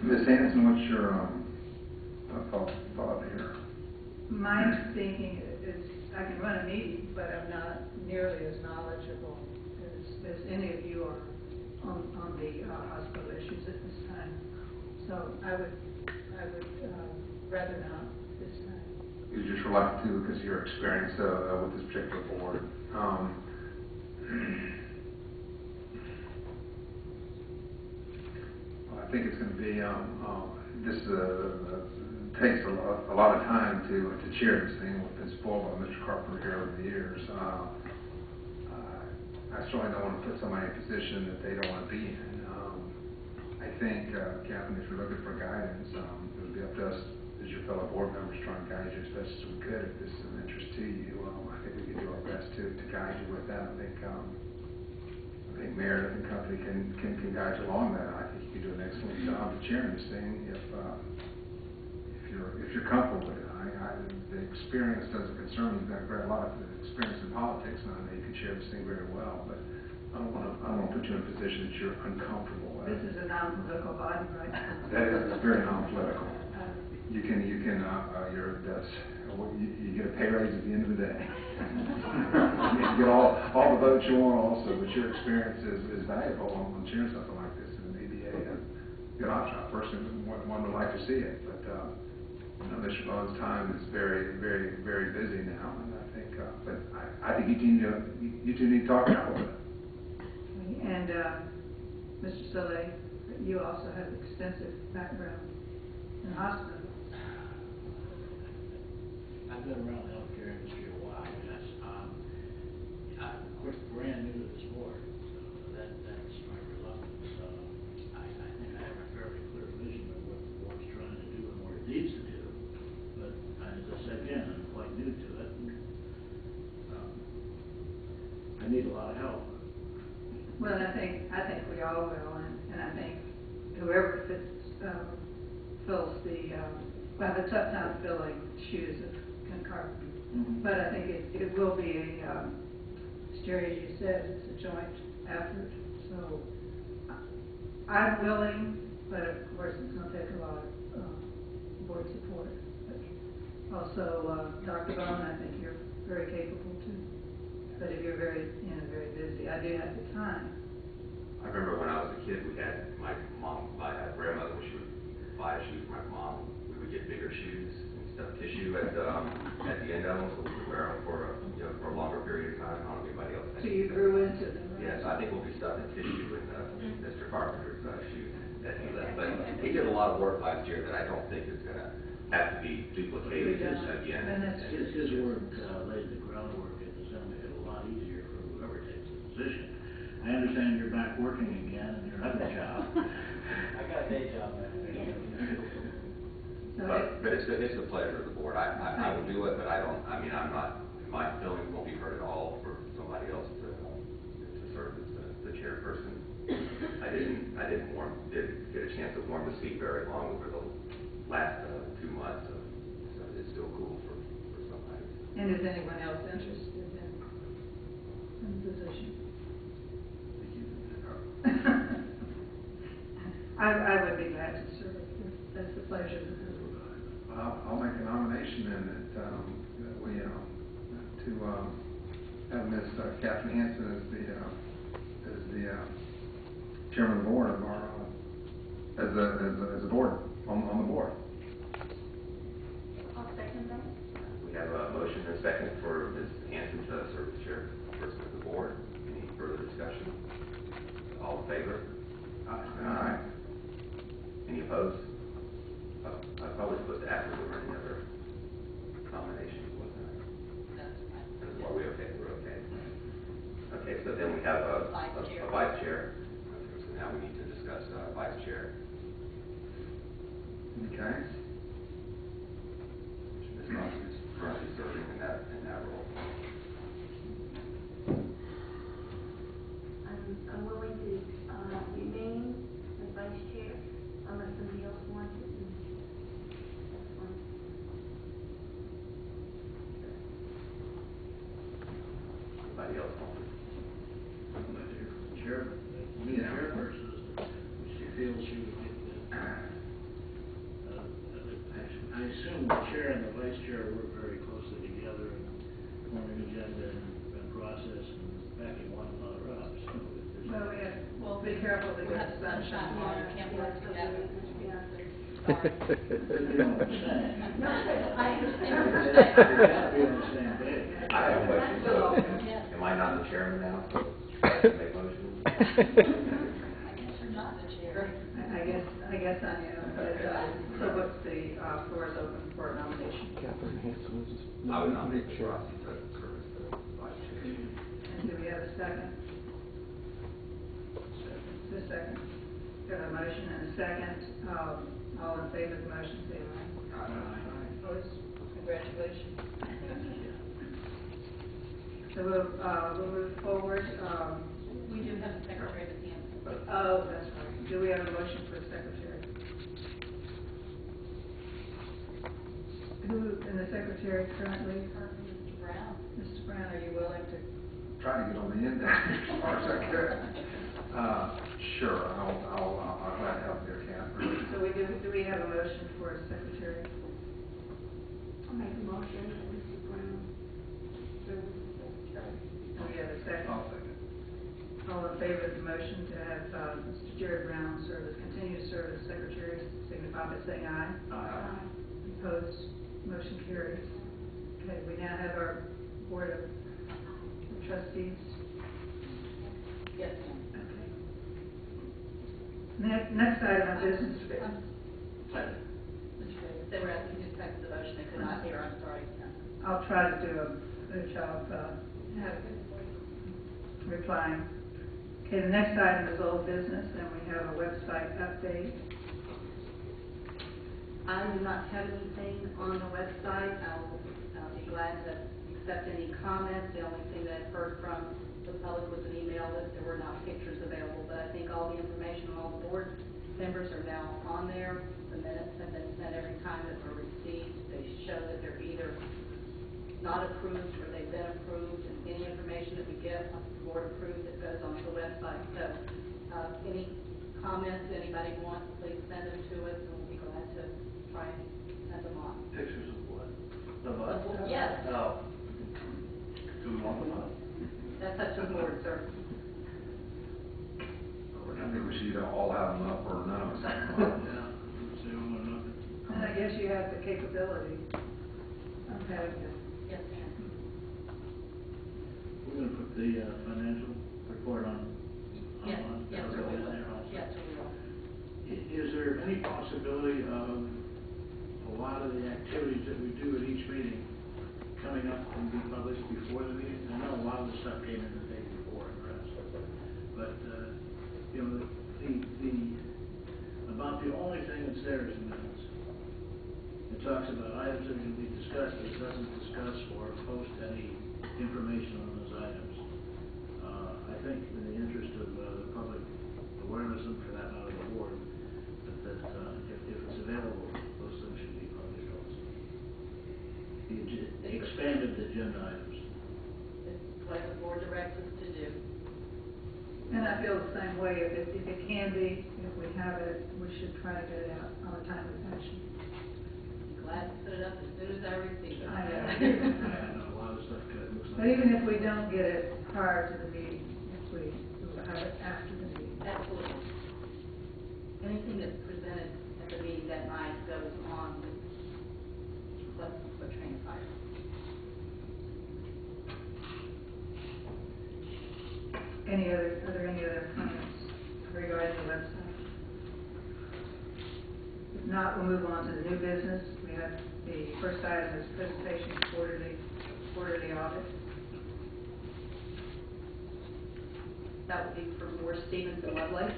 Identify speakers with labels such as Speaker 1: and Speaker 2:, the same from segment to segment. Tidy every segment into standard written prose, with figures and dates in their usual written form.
Speaker 1: Ms. Hanson, what's your thought here?
Speaker 2: My thinking is I can run a meeting, but I'm not nearly as knowledgeable as any of you are on the hospital issues at this time. So I would rather not this time.
Speaker 1: You're just reluctant to because of your experience with this particular board. I think it's going to be this takes a lot of time to chair this thing with this spoiled by Mr. Carpenter here over the years. I certainly don't want to put somebody in a position that they don't want to be in. I think, Catherine, if you're looking for guidance, it would be up to us as your fellow board members trying to guide you as best as we could. If this is of interest to you, I think we could do our best to guide you with that. I think Meredith and company can guide you along that. I think you can do an excellent job of chairing this thing if you're comfortable with it. The experience doesn't concern me. You've got a lot of experience in politics, and I know you can chair this thing very well. But I don't want to put you in a position that you're uncomfortable with.
Speaker 2: This is a non-political body, right?
Speaker 1: That is very non-political. You get a pay raise at the end of the day. You get all the votes you want also, but your experience is valuable on sharing something like this, and maybe a good option. I personally one would like to see it, but Mr. Bone's time is very, very, very busy now, and I think you two need to talk about it.
Speaker 2: And Mr. Soleil, you also have extensive background in hospitals.
Speaker 3: I've been around the healthcare industry a while, yes. I'm, of course, brand new to this board, so that's my reluctance. I think I have a fairly clear vision of what the board's trying to do and what it needs to do. But as I said again, I'm quite new to it. And, I need a lot of help.
Speaker 2: Well, I think we all will, and I think whoever fills the have a tough time filling shoes of Ken Carpenter.
Speaker 3: Mm-hmm.
Speaker 2: But I think it will be as Jerry, as you said, it's a joint effort. So I'm willing, but of course it's going to take a lot of board support. But also, Dr. Bone, I think you're very capable too. But if you're very busy, I do have the time.
Speaker 4: I remember when I was a kid, we had my grandmother, when she would buy shoes for my mom, we would get bigger shoes and stuff tissue at the end of them, so we could wear them for a longer period of time. I don't know if anybody else.
Speaker 2: So you grew into them, right?
Speaker 4: Yes, I think we'll be stuffing tissue in Mr. Carpenter's shoes that he left. But he did a lot of work last year that I don't think is going to have to be duplicated again.
Speaker 2: And that's
Speaker 3: His work laid the groundwork and is going to make it a lot easier for whoever takes the position. I understand you're back working again in your other job.
Speaker 5: I got a day job, man.
Speaker 4: But it's the pleasure of the board. I will do it, but I'm not. My feelings won't be hurt at all for somebody else to serve as the chairperson. I didn't get a chance to warm the seat very long over the last 2 months, so it's still cool for somebody.
Speaker 2: And is anyone else interested in the position? I would be glad to serve if that's the pleasure of the board.
Speaker 1: I'll make a nomination then that we have Ms. Catherine Hanson as the chairman of the board of our as a board on the board.
Speaker 6: I'll second that.
Speaker 4: We have a motion and a second for Ms. Hanson to serve as chairperson of the board. Any further discussion? All in favor?
Speaker 1: Aye.
Speaker 4: Any opposed? I probably supposed to ask if there were any other nominations, wasn't I? Are we okay? We're okay. Okay, so then we have a vice chair. Okay, so now we need to discuss vice chair.
Speaker 1: Okay.
Speaker 4: Ms. Ross is currently serving in that role.
Speaker 6: I'm willing to remain as vice chair unless somebody else wants it. That's fine.
Speaker 4: Anybody else want to?
Speaker 3: Chairperson, she feels she would get chair and the vice chair work very closely together in forming agenda and process and backing one another up, so if there's.
Speaker 2: Well, we have, well, be careful to
Speaker 7: We
Speaker 2: get
Speaker 7: have sunshine law, you can't work together.
Speaker 6: Yeah.
Speaker 7: Sorry.
Speaker 3: You know what I'm saying?
Speaker 6: No, I understand.
Speaker 3: We have to be on the same page.
Speaker 4: I have a question, so
Speaker 7: Yes.
Speaker 4: am I not the chairman now, so I have to make motions?
Speaker 7: I guess you're not the chair.
Speaker 2: I guess I am, but, so what's the, floor is open for nomination.
Speaker 8: Catherine Hanson is.
Speaker 4: I would nominate Ms. Rossi to serve as the vice chair.
Speaker 2: And do we have a second? Just a second. Got a motion and a second. All in favor of the motion, say aye. Opposed?
Speaker 7: Congratulations.
Speaker 2: So we'll move forward.
Speaker 7: We do have a secretary at the end.
Speaker 2: Oh, that's right. Do we have a motion for a secretary? Who, in the secretary currently?
Speaker 7: Mr. Brown.
Speaker 2: Mr. Brown, are you willing to?
Speaker 1: Try to get on the end there as far as I could. Sure, I'll glad to help there, Catherine.
Speaker 2: So do we have a motion for a secretary?
Speaker 6: I'll make a motion that Mr. Brown serve as secretary.
Speaker 2: Do we have a second?
Speaker 1: I'll second.
Speaker 2: All in favor of the motion to have Mr. Jared Brown continue to serve as secretary, signify by saying aye.
Speaker 1: Aye.
Speaker 2: Opposed? Motion carries. Okay, we now have our board of trustees.
Speaker 7: Yes, ma'am.
Speaker 2: Okay. Next item of business.
Speaker 7: Mr. Davis, they were asking who seconded the motion, they could not hear, I'm sorry.
Speaker 2: I'll try to do a good job replying. Okay, the next item is old business, and we have a website update.
Speaker 9: I do not have anything on the website. I'll be glad to accept any comments. The only thing that I've heard from the public was an email that there were not pictures available, but I think all the information on all the board members are now on there. The minutes have been sent every time that were received. They show that they're either not approved or they've been approved, and any information that we get once the board approved, it goes onto the website. So any comments anybody wants, please send them to us, and we'll be glad to try and send them on.
Speaker 3: Pictures of what? Of us?
Speaker 9: Yes.
Speaker 3: No. Do we want them up?
Speaker 9: That's up to the board, sir.
Speaker 1: I think we should either all have them up or none of us have them up.
Speaker 3: Yeah. Say one or nothing.
Speaker 2: And I guess you have the capability of having it.
Speaker 9: Yes, ma'am.
Speaker 3: We're gonna put the financial report on.
Speaker 9: Yes,
Speaker 3: on-
Speaker 9: yes,
Speaker 3: on
Speaker 9: sir, we
Speaker 3: there
Speaker 9: will.
Speaker 3: also.
Speaker 9: Yes, sir, we will.
Speaker 3: Is there any possibility of a lot of the activities that we do at each meeting coming up and be published before the meeting? I know a lot of the stuff came in the day before and the rest, but, you know, about the only thing that's there is the minutes. It talks about items that can be discussed, but it doesn't discuss or post any information on those items. I think in the interest of the public awareness and for that matter the board, that if it's available, those things should be published also. The expanded agenda items.
Speaker 9: It's what the board directs us to do.
Speaker 2: And I feel the same way. If it can be, if we have it, we should try to get it out on a timely fashion.
Speaker 9: Glad to put it up as soon as I receive it.
Speaker 2: I know.
Speaker 3: I know a lot of stuff looks like.
Speaker 2: But even if we don't get it prior to the meeting, if we will have it after the meeting.
Speaker 9: Absolutely. Anything that's presented at the meeting that night goes on with what transpired.
Speaker 2: Are there any other comments regarding the website? If not, we'll move on to the new business. We have the first item is presentation of quarterly audit.
Speaker 9: That would be for Moore, Stevens, and Lovelace.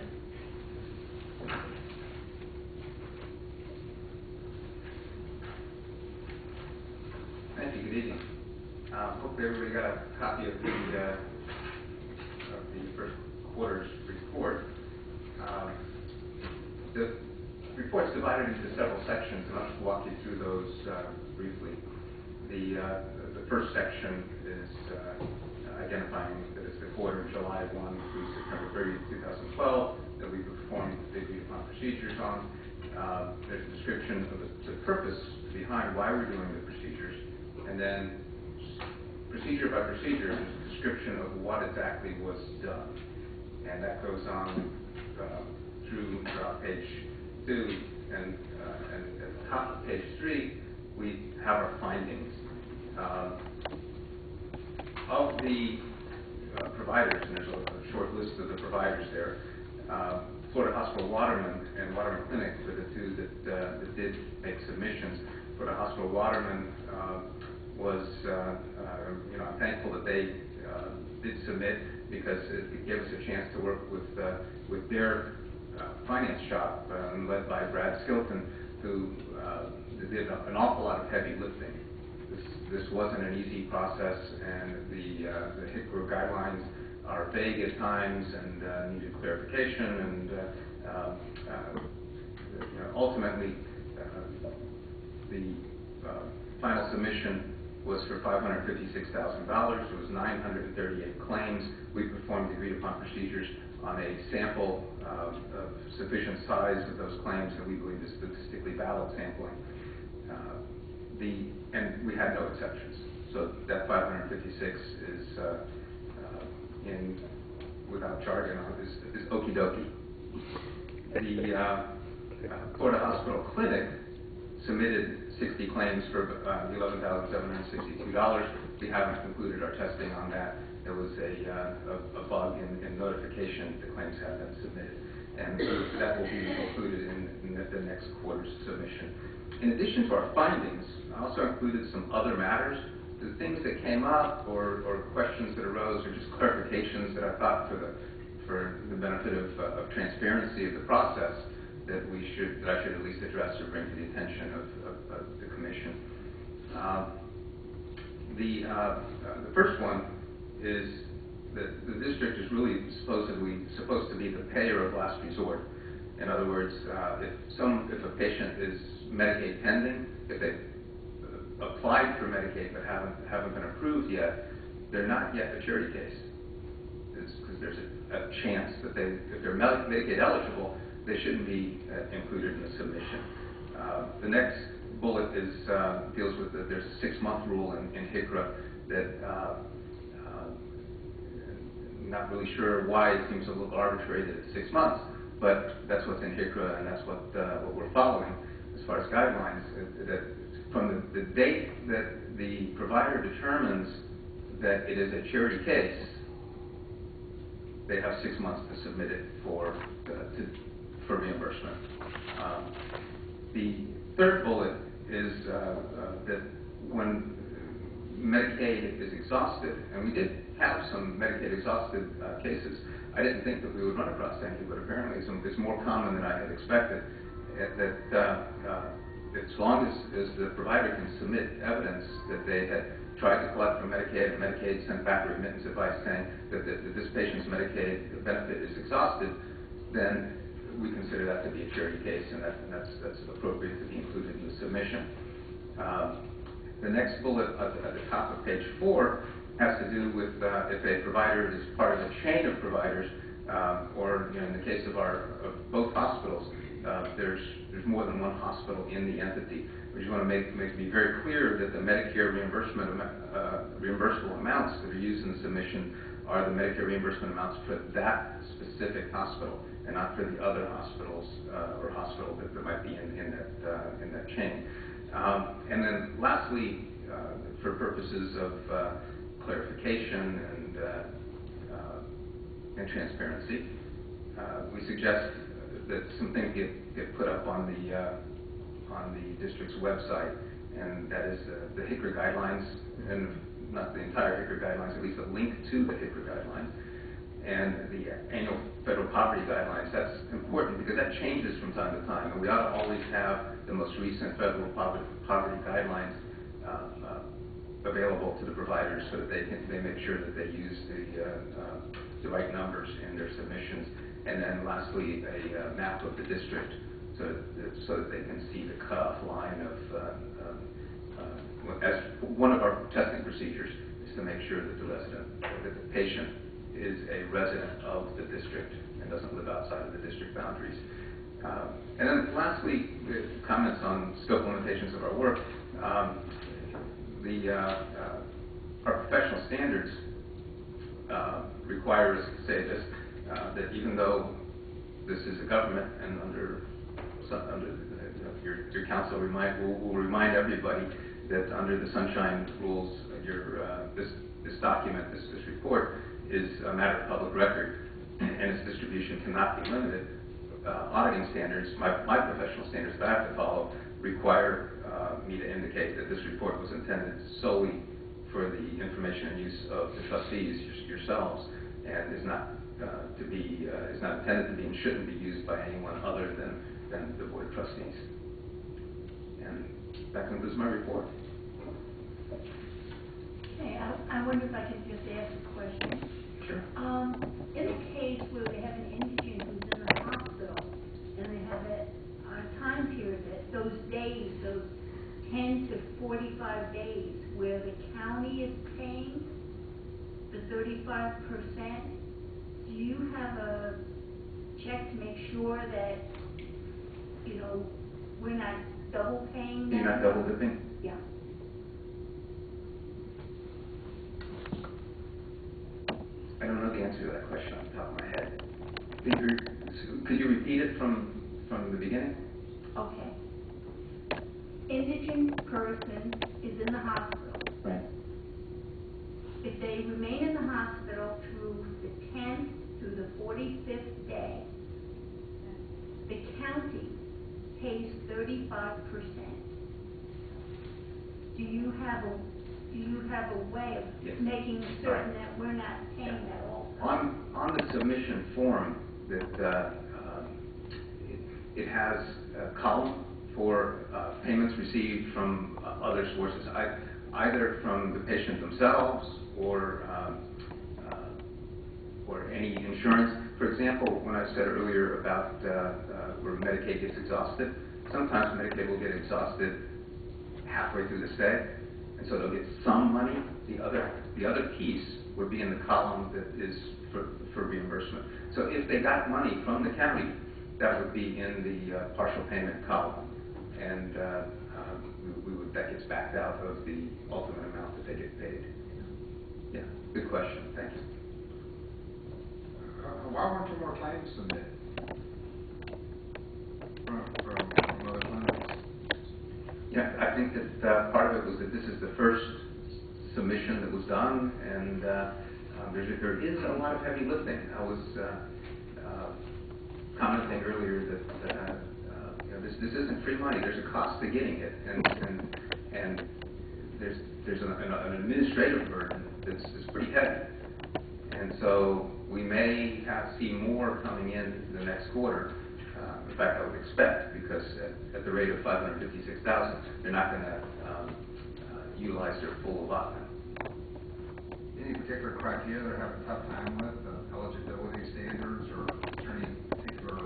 Speaker 4: Thank you, good evening. Hopefully everybody got a copy of the first quarter's report. The report's divided into several sections, and I'll just walk you through those briefly. The first section is identifying that it's the quarter July 1 through September 30, 2012, that we performed the agreed upon procedures on.
Speaker 1: there's a description of the purpose behind why we're doing the procedures, and then procedure by procedure, there's a description of what exactly was done. And that goes on throughout page 2, and at the top of page 3, we have our findings. Of the providers, and there's a short list of the providers there, Florida Hospital Waterman and Waterman Clinic were the two that did make submissions. Florida Hospital Waterman was, I'm thankful that they did submit, because it gave us a chance to work with their finance shop, led by Brad Skilton, who did an awful lot of heavy lifting. This wasn't an easy process, and the HCRA guidelines are vague at times and needed clarification, and ultimately the final submission was for $556,000. It was 938 claims. We performed the agreed upon procedures on a sample of sufficient size of those claims that we believe is statistically valid sampling. And we had no exceptions. So that 556 is, without jargon, is okie dokie. The Florida Hospital Clinic submitted 60 claims for $11,762. We haven't concluded our testing on that. There was a bug in notification. The claims have been submitted, and that will be included in the next quarter's submission. In addition to our findings, I also included some other matters, the things that came up or questions that arose, or just clarifications that I thought for the benefit of transparency of the process that I should at least address or bring to the attention of the commission. The first one is that the district is really supposed to be the payer of last resort. In other words, if a patient is Medicaid pending, if they applied for Medicaid but haven't been approved yet, they're not yet a charity case. Because there's a chance that if they're Medicaid eligible, they shouldn't be included in the submission. The next bullet deals with there's a 6-month rule in HCRA that not really sure why. It seems a little arbitrary that it's 6 months, but that's what's in HCRA, and that's what we're following as far as guidelines. That from the date that the provider determines that it is a charity case, they have 6 months to submit it for reimbursement. The third bullet is that when Medicaid is exhausted, and we did have some Medicaid exhausted cases, I didn't think that we would run across any, but apparently it's more common than I had expected. That as long as the provider can submit evidence that they had tried to collect from Medicaid, and Medicaid sent back remittance advice saying that this patient's Medicaid benefit is exhausted, then we consider that to be a charity case, and that's appropriate to be included in the submission. The next bullet at the top of page 4 has to do with if a provider is part of a chain of providers, or in the case of both hospitals, there's more than one hospital in the entity. We just want to make be very clear that the Medicare reimbursable amounts that are used in the submission are the Medicare reimbursement amounts for that specific hospital, and not for the other hospitals or hospital that might be in that chain. And then lastly, for purposes of clarification and transparency, we suggest that some things get put up on the district's website, and that is the HCRA guidelines, and not the entire HCRA guidelines, at least a link to the HCRA guidelines, and the annual federal poverty guidelines. That's important because that changes from time to time, and we ought to always have the most recent federal poverty guidelines available to the providers so that they make sure that they use the right numbers in their submissions. And then lastly, a map of the district so that they can see the cutoff line of, as one of our testing procedures is to make sure that the patient is a resident of the district and doesn't live outside of the district boundaries.
Speaker 4: And then lastly, comments on scope limitations of our work. Our professional standards require us to say this, that even though this is a government and under your council will remind everybody that under the sunshine rules, this document, this report is a matter of public record, and its distribution cannot be limited. Auditing standards, my professional standards that I have to follow, require me to indicate that this report was intended solely for the information and use of the trustees yourselves, and is not intended to be and shouldn't be used by anyone other than the board of trustees. And that concludes my report.
Speaker 6: Hey, I wonder if I could just ask a question.
Speaker 4: Sure.
Speaker 6: In the case where they have an indigent who's in the hospital, and they have a time period that those days, those 10 to 45 days, where the county is paying the 35%, do you have a check to make sure that, you know, we're not double paying them?
Speaker 4: You're not double dipping?
Speaker 6: Yeah.
Speaker 4: I don't know the answer to that question off the top of my head. Could you repeat it from the beginning?
Speaker 6: Okay. Indigent person is in the hospital.
Speaker 4: Right.
Speaker 6: If they remain in the hospital through the 10th through the 45th day, the county pays 35%. Do you have a way of
Speaker 4: Yes.
Speaker 6: making certain that we're not paying that also?
Speaker 4: On the submission form, that it has a column for payments received from other sources, either from the patient themselves or any insurance. For example, when I said earlier about where Medicaid gets exhausted, sometimes Medicaid will get exhausted halfway through the stay, and so they'll get some money. The other piece would be in the column that is for reimbursement. So if they got money from the county, that would be in the partial payment column, and that gets backed out of the ultimate amount that they get paid. Yeah, good question. Thank you.
Speaker 1: Why weren't there more claims submitted from other clinics?
Speaker 4: Yeah, I think that part of it was that this is the first submission that was done, and there is a lot of heavy lifting. I was commenting earlier that you know, this isn't free money. There's a cost to getting it, and there's an administrative burden that's pretty heavy, and so we may see more coming in the next quarter. In fact, I would expect, because at the rate of $556,000, they're not going to utilize their full allotment.
Speaker 1: Any particular criteria they're having a tough time with, eligibility standards, or is there any particular?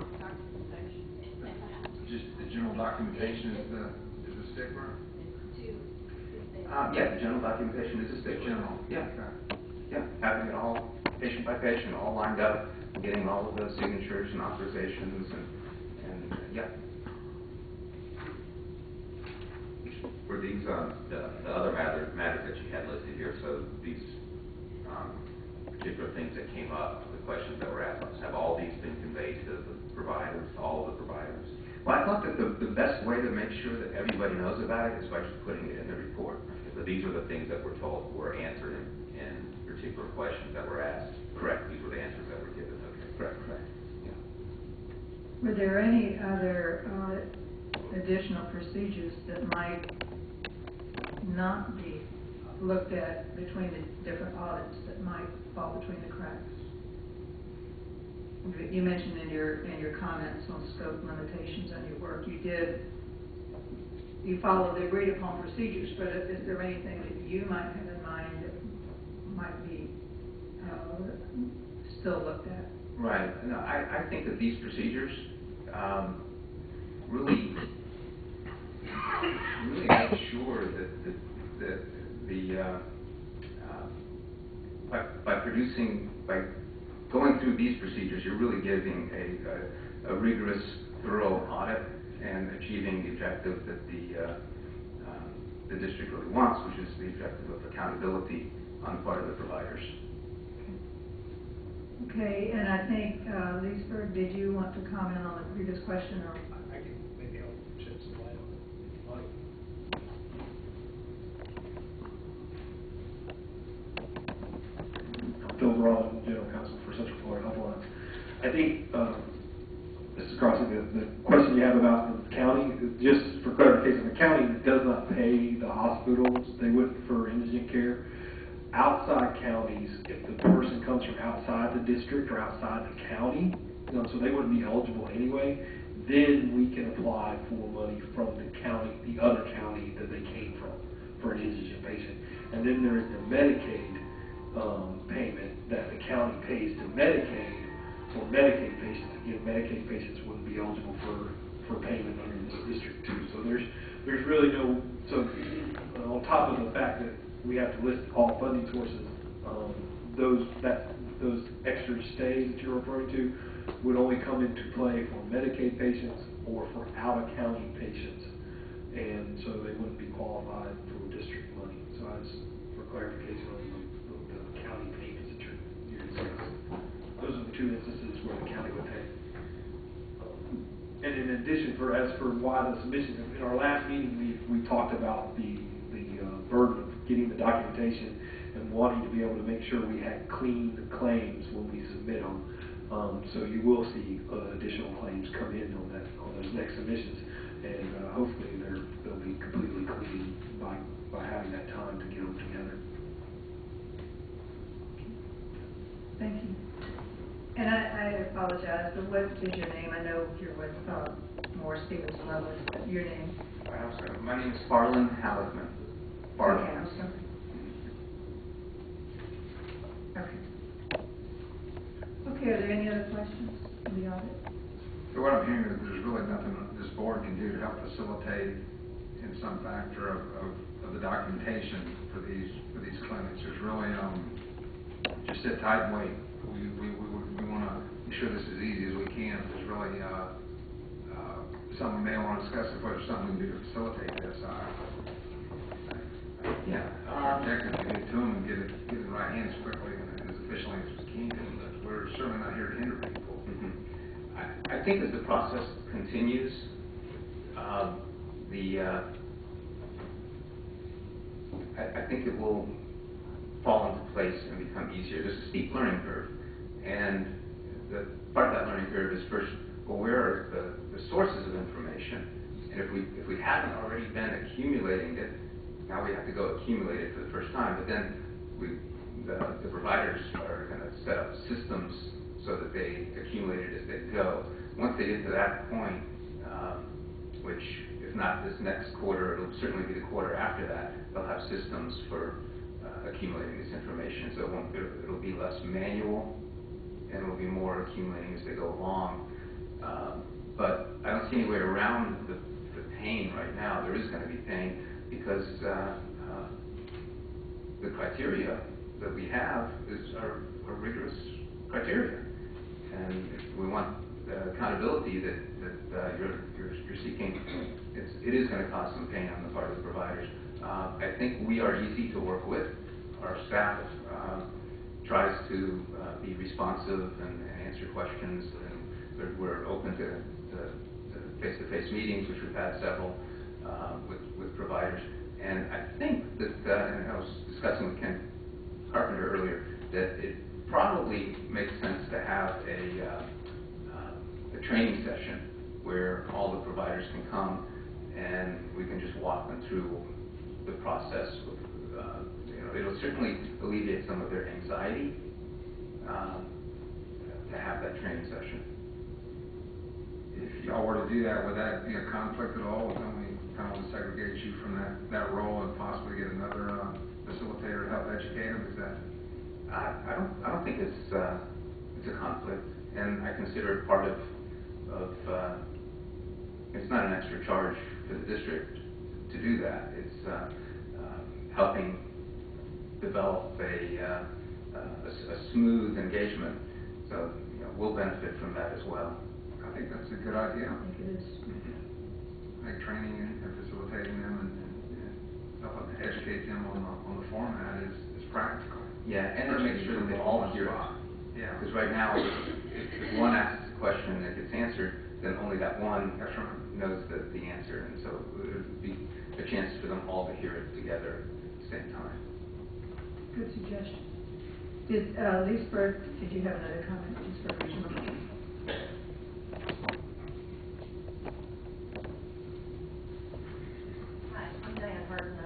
Speaker 1: Just the general documentation is the stickler?
Speaker 4: Yeah, the general documentation is a stickler.
Speaker 1: General.
Speaker 4: Yeah.
Speaker 1: Okay.
Speaker 4: Yeah, having it all patient by patient, all lined up, getting all of the signatures and authorizations, and yeah.
Speaker 8: Were these the other matters that you had listed here? So these particular things that came up, the questions that were asked, have all these been conveyed to the providers, all of the providers?
Speaker 4: Well, I thought that the best way to make sure that everybody knows about it is by just putting it in the report.
Speaker 8: So these are the things that were told, were answered in particular questions that were asked.
Speaker 4: Correct.
Speaker 8: These were the answers that were given. Okay.
Speaker 4: Correct. Yeah.
Speaker 2: Were there any other additional procedures that might not be looked at between the different audits that might fall between the cracks? You mentioned in your comments on scope limitations on your work, you follow the agreed upon procedures, but is there anything that you might have in mind that might be still looked at?
Speaker 4: Right. No, I think that these procedures really make sure that by going through these procedures, you're really giving a rigorous
Speaker 8: thorough audit and achieving the objective that the district really wants, which is the objective of accountability on the part of the providers.
Speaker 2: Okay, and I think, Leesburg, did you want to comment on the previous question, or?
Speaker 10: I can maybe help shed some light on it if you'd like. Phil Braun, General Counsel for Central Florida Health Alliance. I think, Mrs. Crossley, the question you have about the county, just for clarification, the county does not pay the hospitals. They wouldn't for indigent care. Outside counties, if the person comes from outside the district or outside the county, so they wouldn't be eligible anyway, then we can apply for money from the county, the other county that they came from, for an indigent patient. And then there is the Medicaid payment that the county pays to Medicaid for Medicaid patients. Again, Medicaid patients wouldn't be eligible for payment under this district too. So there's really no, so on top of the fact that we have to list all funding sources, those extra stays that you're referring to would only come into play for Medicaid patients or for out-of-county patients. And so they wouldn't be qualified for district money. So that's for clarification on the county payments that you're discussing. Those are the two instances where the county would pay. And in addition, as for why the submissions, in our last meeting, we talked about the burden of getting the documentation and wanting to be able to make sure we had clean claims when we submit them. So you will see additional claims come in on those next submissions, and hopefully they'll be completely clean by having that time to get them together.
Speaker 2: Thank you. And I apologize, but what is your name? I know you're with Moore Stevens Lovelace, but your name?
Speaker 8: I'm sorry. My name is Farland Halleckman. Farland.
Speaker 2: Okay, I'm sorry. Okay. Okay, are there any other questions in the audit?
Speaker 1: So what I'm hearing is there's really nothing this board can do to help facilitate in some factor of the documentation for these clinics. There's really, just sit tight and wait. We want to make sure this is as easy as we can. There's really something we may want to discuss if there's something we can do to facilitate this. Objective to get to them and get it in the right hands quickly and as efficiently as we can. But we're certainly not here to hinder people.
Speaker 8: Mm-hmm. I think as the process continues, I think it will fall into place and become easier. There's a steep learning curve, and the part of that learning curve is first, well, where are the sources of information? And if we haven't already been accumulating it, now we have to go accumulate it for the first time. But then the providers are going to set up systems so that they accumulate it as they go. Once they get to that point, which if not this next quarter, it'll certainly be the quarter after that, they'll have systems for accumulating this information. So it'll be less manual, and it'll be more accumulating as they go along. But I don't see any way around the pain right now. There is going to be pain because the criteria that we have are rigorous criteria, and if we want the accountability that you're seeking, it is going to cause some pain on the part of the providers. I think we are easy to work with. Our staff tries to be responsive and answer questions, and we're open to face-to-face meetings, which we've had several with providers. And I think that, and I was discussing with Ken Carpenter earlier, that it probably makes sense to have a training session where all the providers can come and we can just walk them through the process. It'll certainly alleviate some of their anxiety to have that training session.
Speaker 1: If y'all were to do that, would that be a conflict at all? Would we kind of segregate you from that role and possibly get another facilitator to help educate them? Is that?
Speaker 8: I don't think it's a conflict, and I consider it part of it's not an extra charge for the district to do that. It's helping develop a smooth engagement. So we'll benefit from that as well.
Speaker 1: I think that's a good idea.
Speaker 2: I think it is.
Speaker 1: Like training and facilitating them and helping to educate them on the format is practical.
Speaker 8: Yeah, and then make sure that they all hear it.
Speaker 1: Yeah.
Speaker 8: Because right now, if one asks a question that gets answered, then only that one knows the answer, and so it would be a chance for them all to hear it together at the same time.
Speaker 2: Good suggestion. Did, Leesburg, did you have another comment, Leesburg Regional?
Speaker 7: Hi, I'm Diane Harden,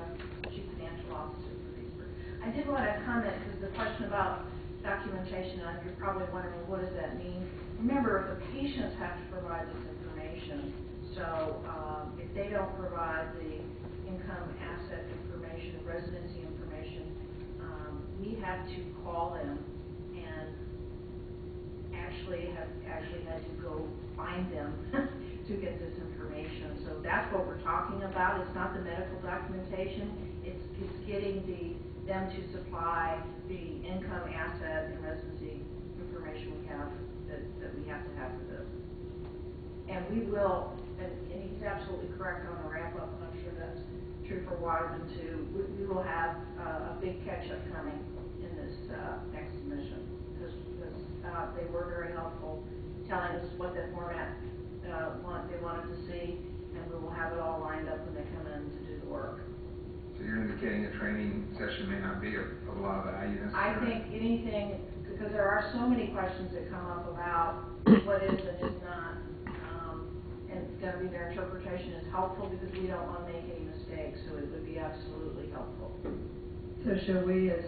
Speaker 7: Chief Financial Officer for Leesburg. I did want to comment because the question about documentation, you're probably wondering, what does that mean? Remember, the patients have to provide this information. So if they don't provide the income asset information, residency information, we have to call them and actually had to go find them to get this information. So that's what we're talking about. It's not the medical documentation. It's getting them to supply the income asset and residency information we have that we have to have for this. And we will, and he's absolutely correct on the ramp up, and I'm sure that's true for Waterman too. We will have a big catch up coming in this next submission because they were very helpful telling us what that format they wanted to see, and we will have it all lined up when they come in to do the work.
Speaker 1: So you're indicating a training session may not be of a lot of value necessarily?
Speaker 7: I think anything, because there are so many questions that come up about what is and is not, and it's going to be their interpretation is helpful because we don't want to make any mistakes, so it would be absolutely helpful.
Speaker 2: So shall we, if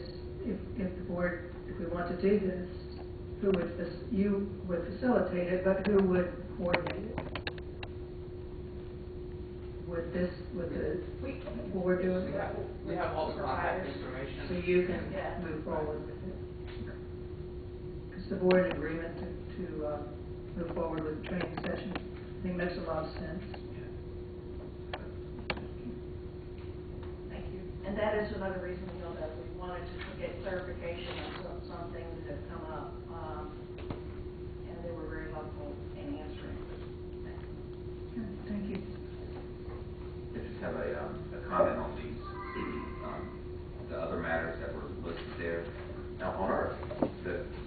Speaker 2: the board, if we want to do this, who would, you would facilitate it, but who would coordinate it? Would the board do it?
Speaker 3: We have all the contact information.
Speaker 2: So you can move forward with it? Is the board in agreement to move forward with the training session? I think it makes a lot of sense.
Speaker 7: Thank you. And that is another reason, that we wanted to get clarification on some things that have come up, and they were very helpful in answering.
Speaker 2: Thank you.
Speaker 4: I just have a comment on these, the other matters that were listed there. Now, on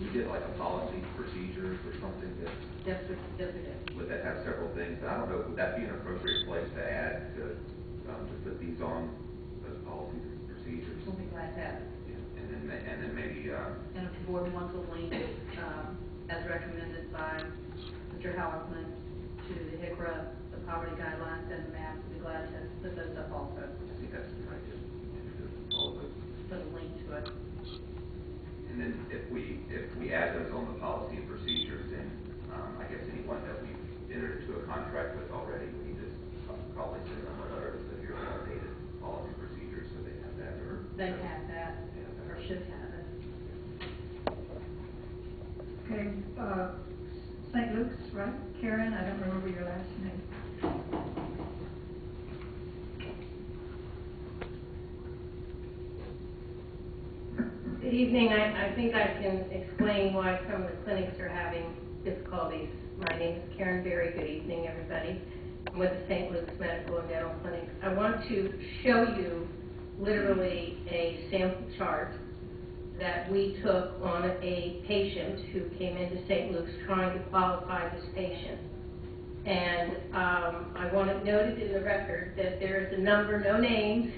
Speaker 4: we did like a policy procedures or something that.
Speaker 7: Yes, we did.
Speaker 4: Would that have several things? I don't know, would that be an appropriate place to add to put these on, those policies and procedures?
Speaker 7: We'll be glad to have it.
Speaker 4: Yeah. And then maybe,
Speaker 9: And if the board wants a link, as recommended by Mr. Howerman, to the HICRA, the poverty guidelines, and the maps, we'll be glad to put those up also.
Speaker 4: I think that's a good idea. All of those.
Speaker 9: Put a link to it.
Speaker 4: And then if we add those on the policy and procedures, then I guess anyone that we've entered into a contract with already, we can just probably send them a letter that says here's our updated policy and procedures, so they have that, or.
Speaker 9: They have that, or should have it.
Speaker 2: Okay, St. Luke's, right? Karen, I don't remember your last name.
Speaker 11: Good evening. I think I can explain why some of the clinics are having difficulties. My name is Karen Berry. Good evening, everybody. I'm with the St. Luke's Medical and Dental Clinic. I want to show you literally a sample chart that we took on a patient who came into St. Luke's trying to qualify this patient. And I want it noted in the record that there is a number, no names,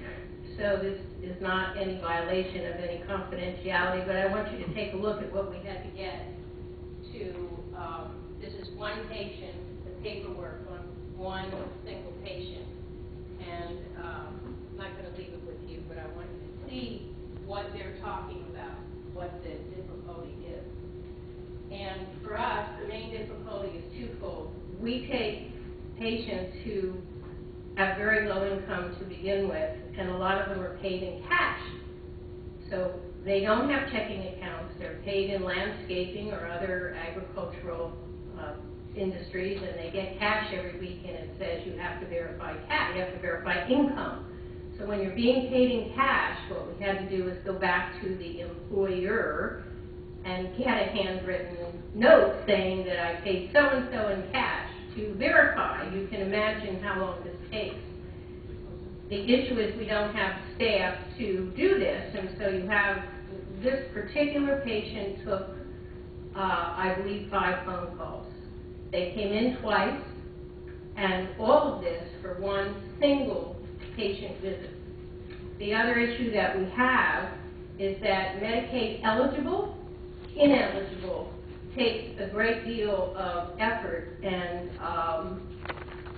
Speaker 11: so this is not any violation of any confidentiality, but I want you to take a look at what we had to get to, this is one patient, the paperwork on one single patient. And I'm not going to leave it with you, but I want you to see what they're talking about, what the difficulty is. And for us, the main difficulty is twofold. We take patients who have very low income to begin with, and a lot of them are paid in cash. So they don't have checking accounts. They're paid in landscaping or other agricultural industries, and they get cash every week, and it says you have to verify cash. You have to verify income. So when you're being paid in cash, what we had to do is go back to the employer and get a handwritten note saying that I paid so-and-so in cash to verify. You can imagine how long this takes. The issue is we don't have staff to do this, and so you have, this particular patient took, I believe, 5 phone calls. They came in twice, and all of this for one single patient visit. The other issue that we have is that Medicaid eligible, ineligible, takes a great deal of effort, and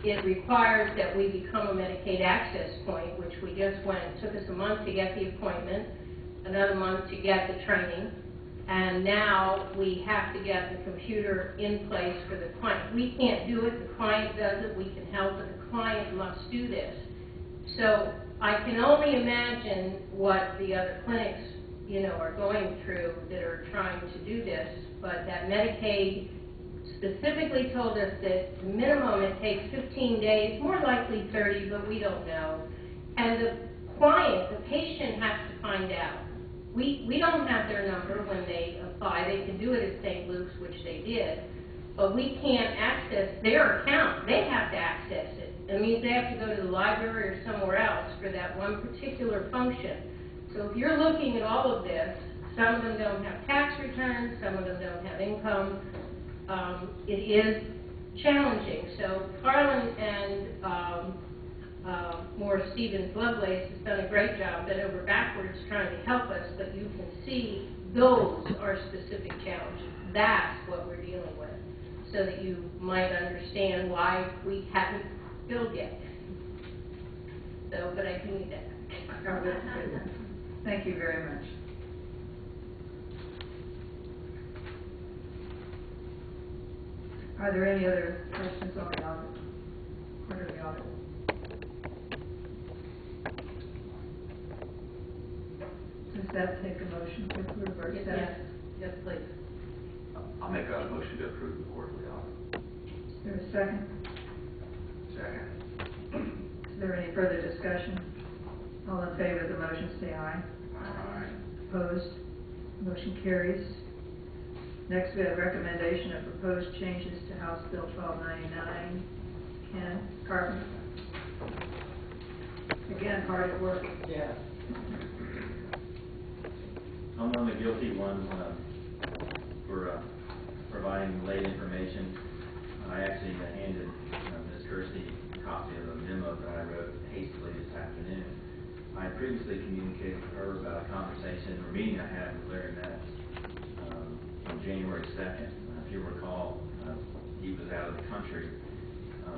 Speaker 11: it requires that we become a Medicaid access point, which we just went. It took us a month to get the appointment, another month to get the training, and now we have to get the computer in place for the client. We can't do it, the client does it, we can help, but the client must do this. So I can only imagine what the other clinics, are going through that are trying to do this, but that Medicaid specifically told us that the minimum it takes 15 days, more likely 30, but we don't know. And the client, the patient, has to find out. We don't have their number when they apply. They can do it at St. Luke's, which they did, but we can't access their account. They have to access it. It means they have to go to the library or somewhere else for that one particular function. So if you're looking at all of this, some of them don't have tax returns, some of them don't have income. It is challenging. So Carlin and Morris Stevens Lovelace has done a great job, bent over backwards trying to help us, but you can see those are specific challenges. That's what we're dealing with, so that you might understand why we haven't billed yet. So, but I do need that.
Speaker 2: Oh, that's good. Thank you very much. Are there any other questions on the audit? Part of the audit? Does that take a motion to approve or accept?
Speaker 11: Yes, please.
Speaker 4: I'll make a motion to approve the quarterly audit.
Speaker 2: Is there a second?
Speaker 1: Second.
Speaker 2: Is there any further discussion? All in favor of the motion, say aye.
Speaker 1: Aye.
Speaker 2: Opposed? Motion carries. Next, we have recommendation of proposed changes to House Bill 1299. Ken Carpenter. Again, hard at work.
Speaker 5: Yeah. I'm one of the guilty ones for providing late information. I actually handed Ms. Kirsty a copy of a memo that I wrote hastily this afternoon. I had previously communicated with her about a conversation or meeting I had with Larry Metz on January 2nd. If you recall, he was out of the country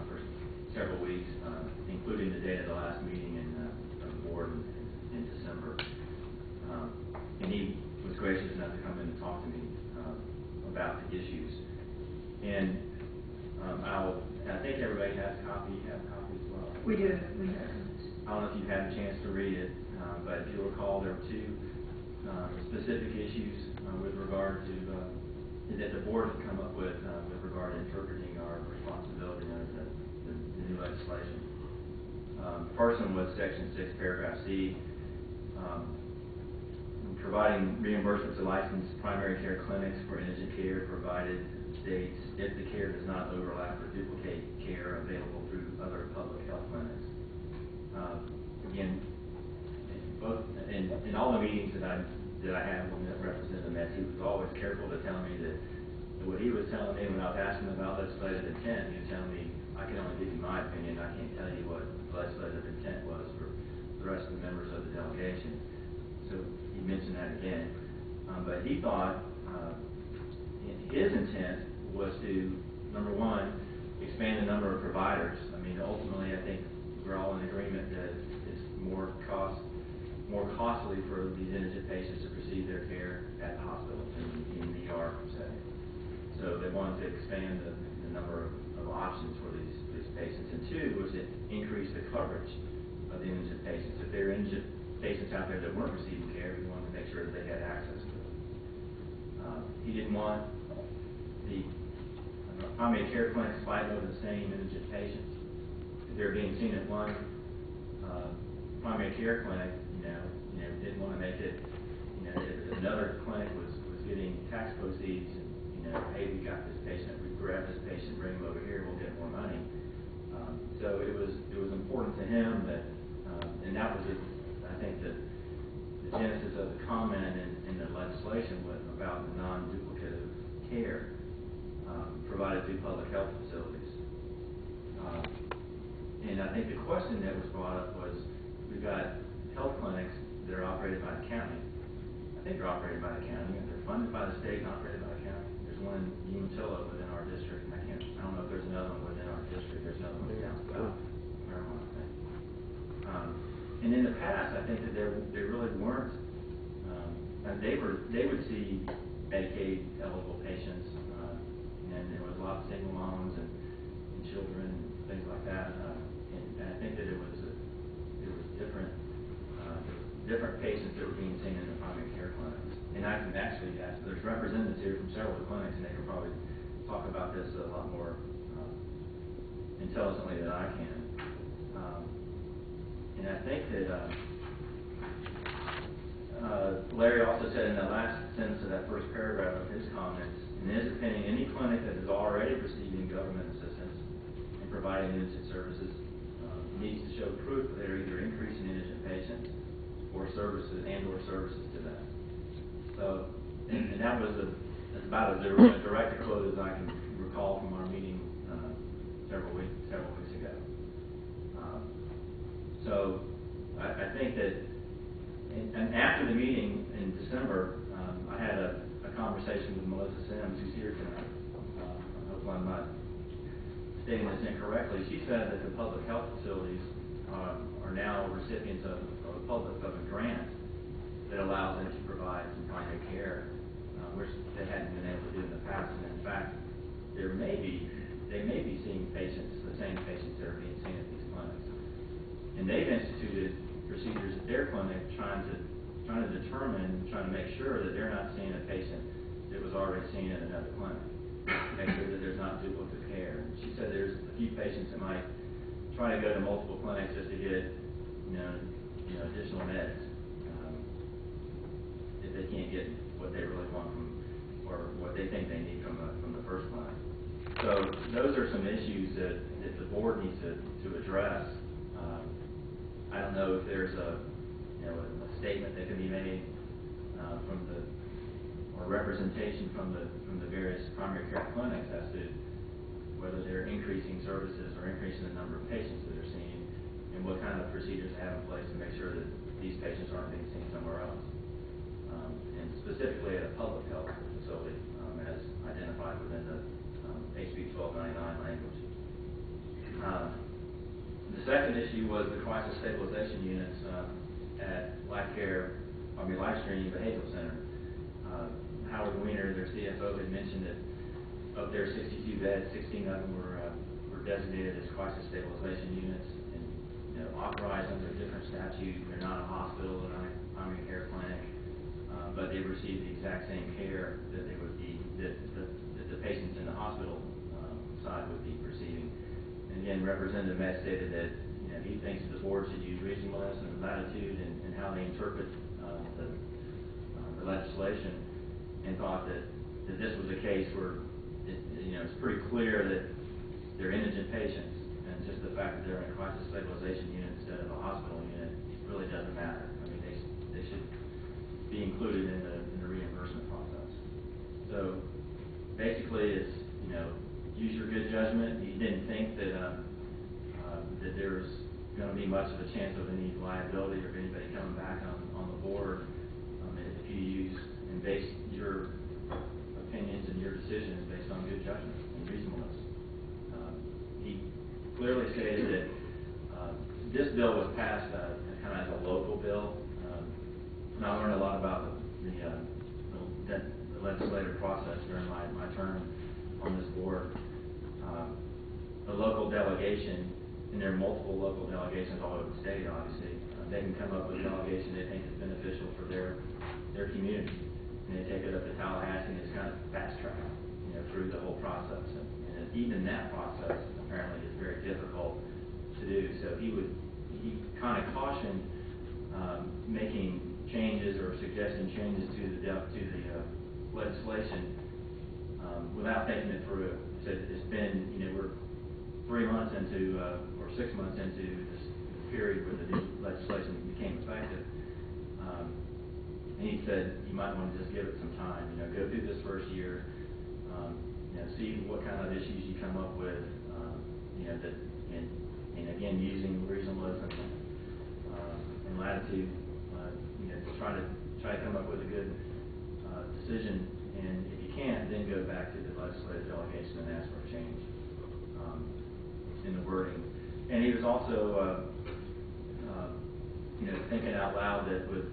Speaker 5: for several weeks, including the date of the last meeting of the board in December. And he was gracious enough to come in and talk to me about the issues. And I think everybody has a copy. You have a copy as well.
Speaker 2: We do. We have.
Speaker 5: I don't know if you've had a chance to read it, but if you'll recall, there were 2 specific issues with regard to that the board had come up with regard to interpreting our responsibility under the new legislation. The first one was Section 6, Paragraph C, providing reimbursement to licensed primary care clinics for indigent care, provided states if the care does not overlap or duplicate care available through other public health clinics. Again, in all the meetings that I had when Representative Metz, he was always careful to tell me that what he was telling me when I was asking him about legislative intent, he was telling me, I can only give you my opinion, I can't tell you what the legislative intent was for the rest of the members of the delegation. So he mentioned that again. But he thought his intent was to, number one, expand the number of providers. I mean, ultimately, I think we're all in agreement that it's more costly for these indigent patients to receive their care at the hospital in the ER setting. So they wanted to expand the number of options for these patients. And 2 was to increase the coverage of the indigent patients. If there are indigent patients out there that weren't receiving care, we wanted to make sure that they had access to it. He didn't want the primary care clinics fighting over the same indigent patients. If they're being seen at one primary care clinic, didn't want to make it, if another clinic was getting tax proceeds, and, you know, hey, we got this patient, we grab this patient, bring him over here, we'll get more money. So it was important to him that, and that was, I think, the genesis of the comment in the legislation about the non-duplicative care provided through public health facilities. And I think the question that was brought up was, we've got health clinics that are operated by the county. I think they're operated by the county, and they're funded by the state and operated by the county. There's one in Umatilla within our district, and I don't know if there's another one within our district. There's another one down south, Paramount, I think. And in the past, I think that there really weren't. They would see Medicaid eligible patients, and there was a lot of single moms and children and things like that. And I think that it was different patients that were being seen in the primary care clinics. And I can actually ask, there's representatives here from several of the clinics, and they can probably talk about this a lot more intelligently than I can. And I think that Larry also said in the last sentence of that first paragraph of his comments, in his opinion, any clinic that is already receiving government assistance and providing indigent services needs to show proof that they're either increasing indigent patients or services to them. So, and that was about as direct a quote as I can recall from our meeting several weeks ago. So I think that, and after the meeting in December, I had a conversation with Melissa Sims, who's here tonight. I hope I'm not stating this incorrectly. She said that the public health facilities are now recipients of a grant that allows them to provide some primary care, which they hadn't been able to do in the past. And in fact, they may be seeing patients, the same patients that are being seen at these clinics. And they've instituted procedures at their clinic trying to make sure that they're not seeing a patient that was already seen at another clinic. Make sure that there's not duplicate care. And she said there's a few patients that might try to go to multiple clinics just to get, additional meds if they can't get what they really want from, or what they think they need from the first clinic. So those are some issues that the board needs to address. I don't know if there's a statement that can be made or representation from the various primary care clinics as to whether they're increasing services or increasing the number of patients that they're seeing, and what kind of procedures they have in place to make sure that these patients aren't being seen somewhere else, and specifically at a public health facility, as identified within the HB 1299 language. The second issue was the crisis stabilization units at LifeStream Behavioral Center. Howard Weiner, their CFO, had mentioned that of their 62 beds, 16 of them were designated as crisis stabilization units, and authorized under a different statute. They're not a hospital, they're not a primary care clinic, but they receive the exact same care that they would be that the patients in the hospital side would be receiving. And again, Representative Metz stated that he thinks the board should use reasonableness and latitude in how they interpret the legislation, and thought that this was a case where it's pretty clear that they're indigent patients, and just the fact that they're in a crisis stabilization unit instead of a hospital unit really doesn't matter. I mean, they should be included in the reimbursement process. So basically, it's use your good judgment. He didn't think that that there was going to be much of a chance of any liability or anybody coming back on the board if you use and base your opinions and your decisions based on good judgment and reasonableness. He clearly stated that this bill was passed kind of as a local bill. And I learned a lot about the legislative process during my term on this board. The local delegation, and there are multiple local delegations all over the state, obviously, they can come up with a delegation they think is beneficial for their community, and they take it up to Tallahassee, and it's kind of fast-tracked through the whole process. And even that process apparently is very difficult to do. So he kind of cautioned making changes or suggesting changes to the legislation, without thinking it through. He said it's been, we're 3 months into, or 6 months into this period where the new legislation became effective. And he said you might want to just give it some time, go through this first year, see what kind of issues you come up with, that, and again, using reasonableness and latitude, to try to come up with a good decision. And if you can't, then go back to the legislative delegation and ask for a change in the wording. And he was also, thinking out loud that with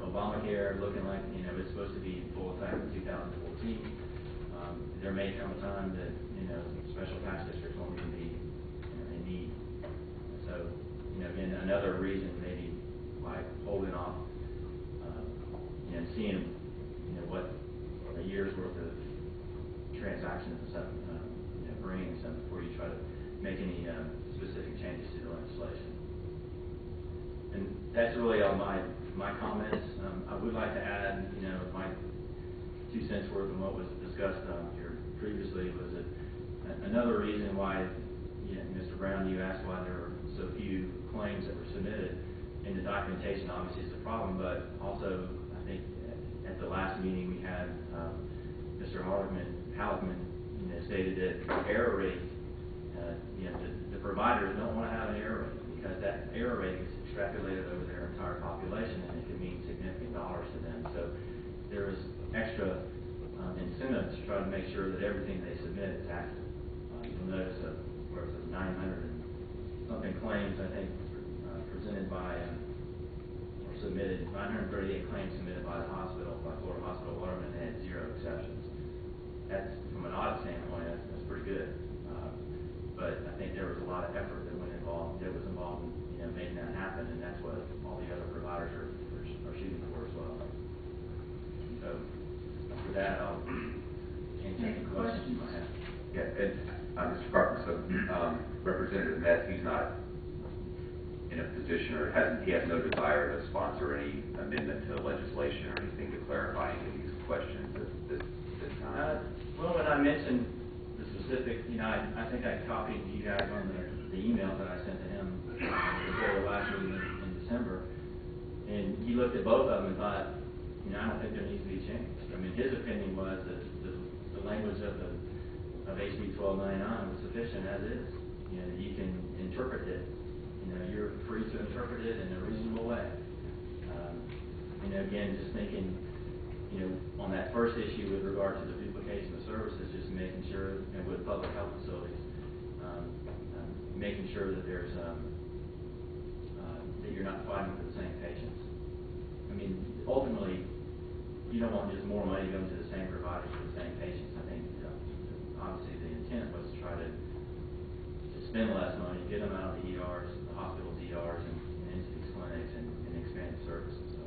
Speaker 5: Obamacare looking like it's supposed to be full effect in 2014, there may come a time that special tax districts won't even be in need. So again, another reason maybe why holding off, seeing what a year's worth of transactions and stuff brings before you try to make any specific changes to the legislation. And that's really all my comments. I would like to add, my 2 cents worth of what was discussed here previously was that another reason why, Mr. Brown, you asked why there were so few claims that were submitted, and the documentation obviously is a problem, but also I think at the last meeting we had, Mr. Halleckman stated that error rate, the providers don't want to have an error rate because that error rate is extrapolated over their entire population and it can mean significant dollars to them. So there is extra incentive to try to make sure that everything they submit is accurate. You'll notice that where it says 900 and something claims, I think, presented by or submitted, 938 claims submitted by the hospital, by Florida Hospital Waterman, and had 0 exceptions. That's, from an audit standpoint, that's pretty good. But I think there was a lot of effort that was involved in making that happen, and that's what all the other providers are shooting for as well. So with that, I'll answer any questions you might have.
Speaker 8: Yeah, and Mr. Carpenter, so Representative Metz, he's not in a position, or he has no desire to sponsor any amendment to legislation or anything to clarify any of these questions at this time.
Speaker 5: Well, when I mentioned the specific, I think I copied you guys on the email that I sent to him before the last meeting in December, and he looked at both of them and thought, I don't think there needs to be change. I mean, his opinion was that the language of HB 1299 was sufficient as is. You can interpret it. You're free to interpret it in a reasonable way. Again, just thinking, on that first issue with regard to the duplication of services, just making sure, with public health facilities, making sure that there's that you're not fighting for the same patients. I mean, ultimately, you don't want just more money going to the same providers for the same patients. I think obviously the intent was to try to spend less money, get them out of the ERs, the hospital's ERs, and into these clinics and expand the services. So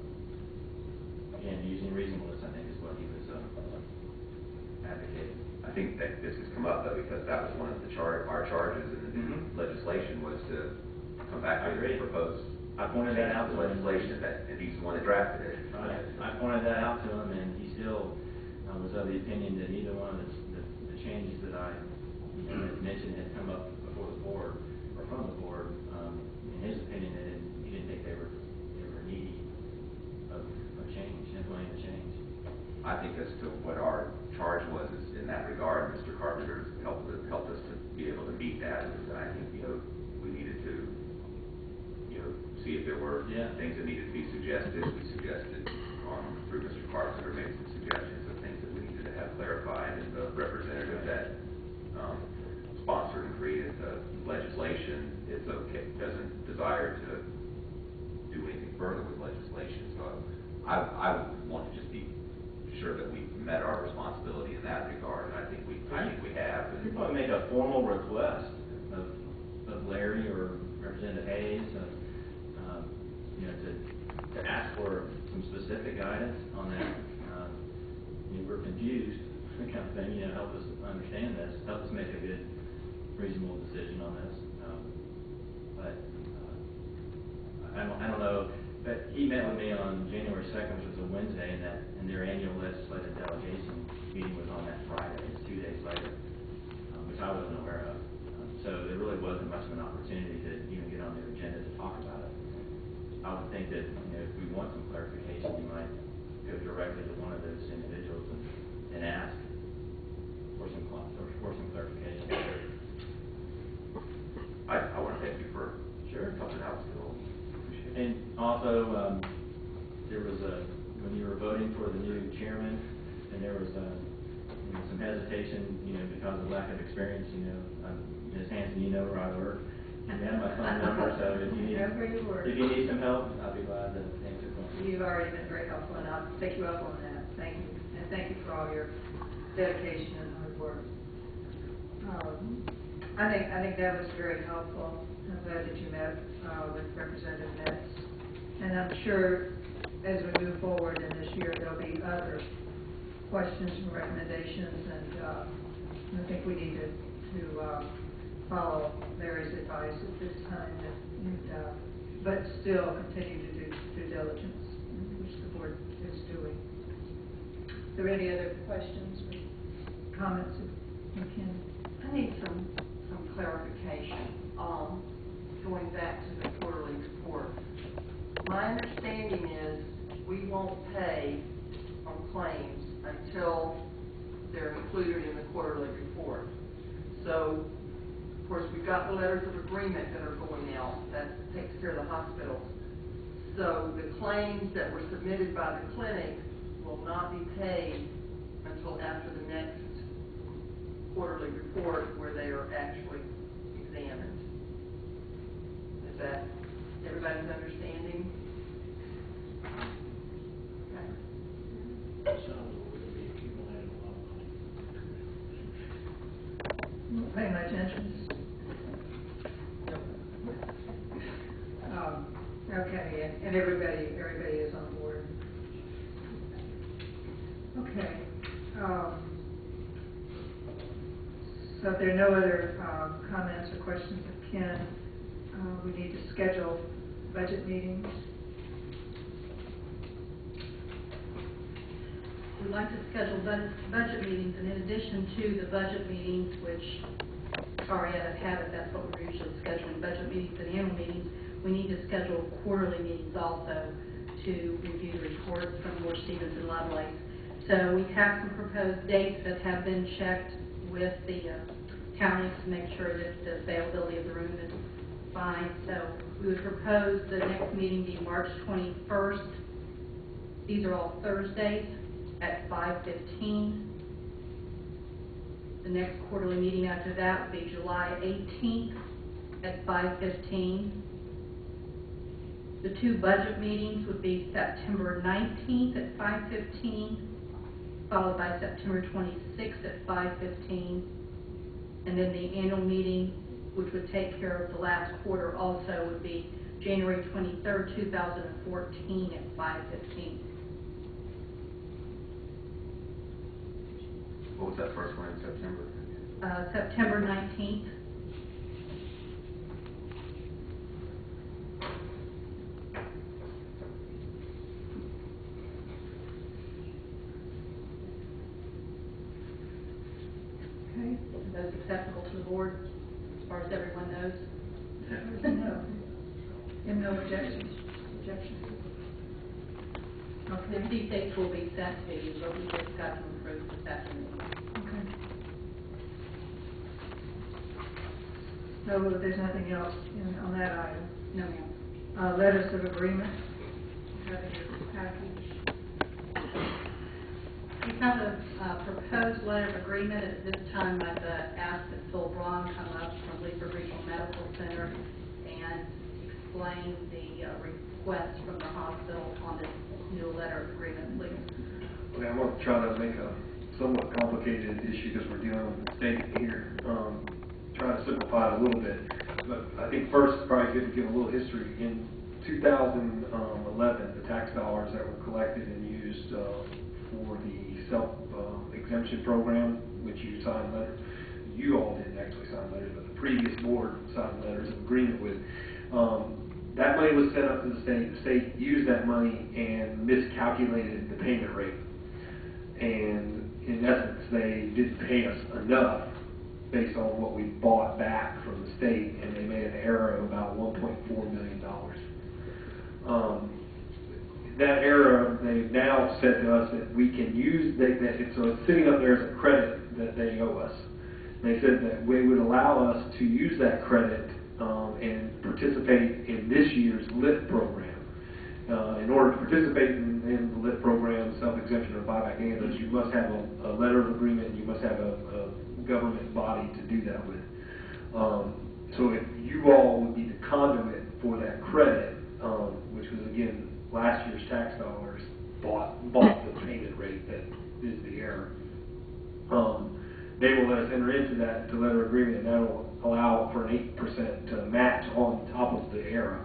Speaker 5: again, using reasonableness, I think, is what he was advocating.
Speaker 8: I think that this has come up though because that was one of our charges in the new legislation was to come back with a proposed.
Speaker 5: I pointed that out to him.
Speaker 8: Legislation and he's the one that drafted it.
Speaker 5: Right. I pointed that out to him, and he still was of the opinion that neither one of the changes that I had mentioned had come up before the board or from the board. In his opinion, he didn't think they were needy of change, implementing the change.
Speaker 8: I think as to what our charge was is in that regard, Mr. Carpenter helped us to be able to meet that. And I think we needed to see if there were things that needed to be suggested. We suggested through Mr. Carpenter made some suggestions of things that we needed to have clarified. And the representative that sponsored and created the legislation doesn't desire to do anything further with legislation. So I want to just be sure that we've met our responsibility in that regard. And I think we have.
Speaker 5: You probably make a formal request of Larry or Representative Hayes to ask for some specific guidance on that. We're confused, kind of thing. Help us understand this. Help us make a good, reasonable decision on this. But I don't know. But he met with told me on January 2nd, which was a Wednesday, and their annual legislative delegation meeting was on that Friday. It's 2 days later, which I wasn't aware of. So there really wasn't much of an opportunity to even get on their agenda to talk about it. I would think that, if we want some clarification, you might go directly to one of those individuals and ask for some clarification.
Speaker 4: I want to thank you for
Speaker 5: Sure.
Speaker 4: helping out still. Appreciate it.
Speaker 5: And also, there was when you were voting for the new chairman, and there was some hesitation, because of lack of experience. Ms. Hanson, you know where I work. You have my phone number, so if you
Speaker 2: Know where you work.
Speaker 5: need some help, I'll be glad to answer questions.
Speaker 2: You've already been very helpful, and I'll take you up on that. Thank you. And thank you for all your dedication and hard work. I think that was very helpful. I'm glad that you met with Representative Metz. And I'm sure as we move forward in this year, there'll be other questions and recommendations, and I think we need to follow Larry's advice at this time, but still continue to do due diligence, which the board is doing. Are there any other questions or comments of Ken?
Speaker 7: I need some clarification, going back to the quarterly report. My understanding is we won't pay on claims until they're included in the quarterly report. So, of course, we've got the letters of agreement that are going out, that takes care of the hospitals. So the claims that were submitted by the clinic will not be paid until after the next quarterly report where they are actually examined. Is that everybody's understanding? Okay.
Speaker 3: Sounds like we're going to be accumulating a lot of money.
Speaker 2: Not paying my attention. Okay, and everybody is on board. Okay. So if there are no other comments or questions of Ken, we need to schedule budget meetings.
Speaker 9: We'd like to schedule budget meetings, and in addition to the budget meetings, which, sorry, out of habit, that's what we're usually scheduling, budget meetings and annual meetings, we need to schedule quarterly meetings also to review the reports from Moore, Stevens, and Lovelace. So we have some proposed dates that have been checked with the counties to make sure that the availability of the room is fine. So we would propose the next meeting be March 21st. These are all Thursdays at 5:15. The next quarterly meeting after that would be July 18th at 5:15. The two budget meetings would be September 19th at 5:15, followed by September 26th at 5:15. And then the annual meeting, which would take care of the last quarter also, would be January 23rd, 2014 at 5:15.
Speaker 4: What was that first one in September?
Speaker 9: September 19th.
Speaker 2: Okay.
Speaker 9: Are those acceptable to the board, as far as everyone knows?
Speaker 2: No. And no objections? Okay.
Speaker 9: These dates will be sent to you, but we just got them approved this afternoon.
Speaker 2: Okay. So there's nothing else on that item?
Speaker 9: No, ma'am.
Speaker 2: Letters of agreement, have in your package.
Speaker 9: We have a proposed letter of agreement. At this time, I've asked that Phil Braun come up from Leesburg Regional Medical Center and explain the request from the hospital on this new letter of agreement, please.
Speaker 10: Okay, I'm going to try to make a somewhat complicated issue because we're dealing with the state here. Try to simplify it a little bit. But I think first, it's probably good to give a little history. In 2011, the tax dollars that were collected and used for the self-exemption program, which you signed letters, you all didn't actually sign letters, but the previous board signed letters of agreement with. that money was sent up to the state. The state used that money and miscalculated the payment rate. And in essence, they didn't pay us enough based on what we bought back from the state, and they made an error of about $1.4 million. That error, they've now said to us that we can use, so it's sitting up there as a credit that they owe us. They said that they would allow us to use that credit and participate in this year's LIT program. In order to participate in the LIT program, self-exemption or buyback, any of those, you must have a letter of agreement, and you must have a government body to do that with. So if you all would be the conduit for that credit, which was again last year's tax dollars, bought the payment rate that is the error. They will let us enter into that letter of agreement, and that will allow for an 8% match on top of the error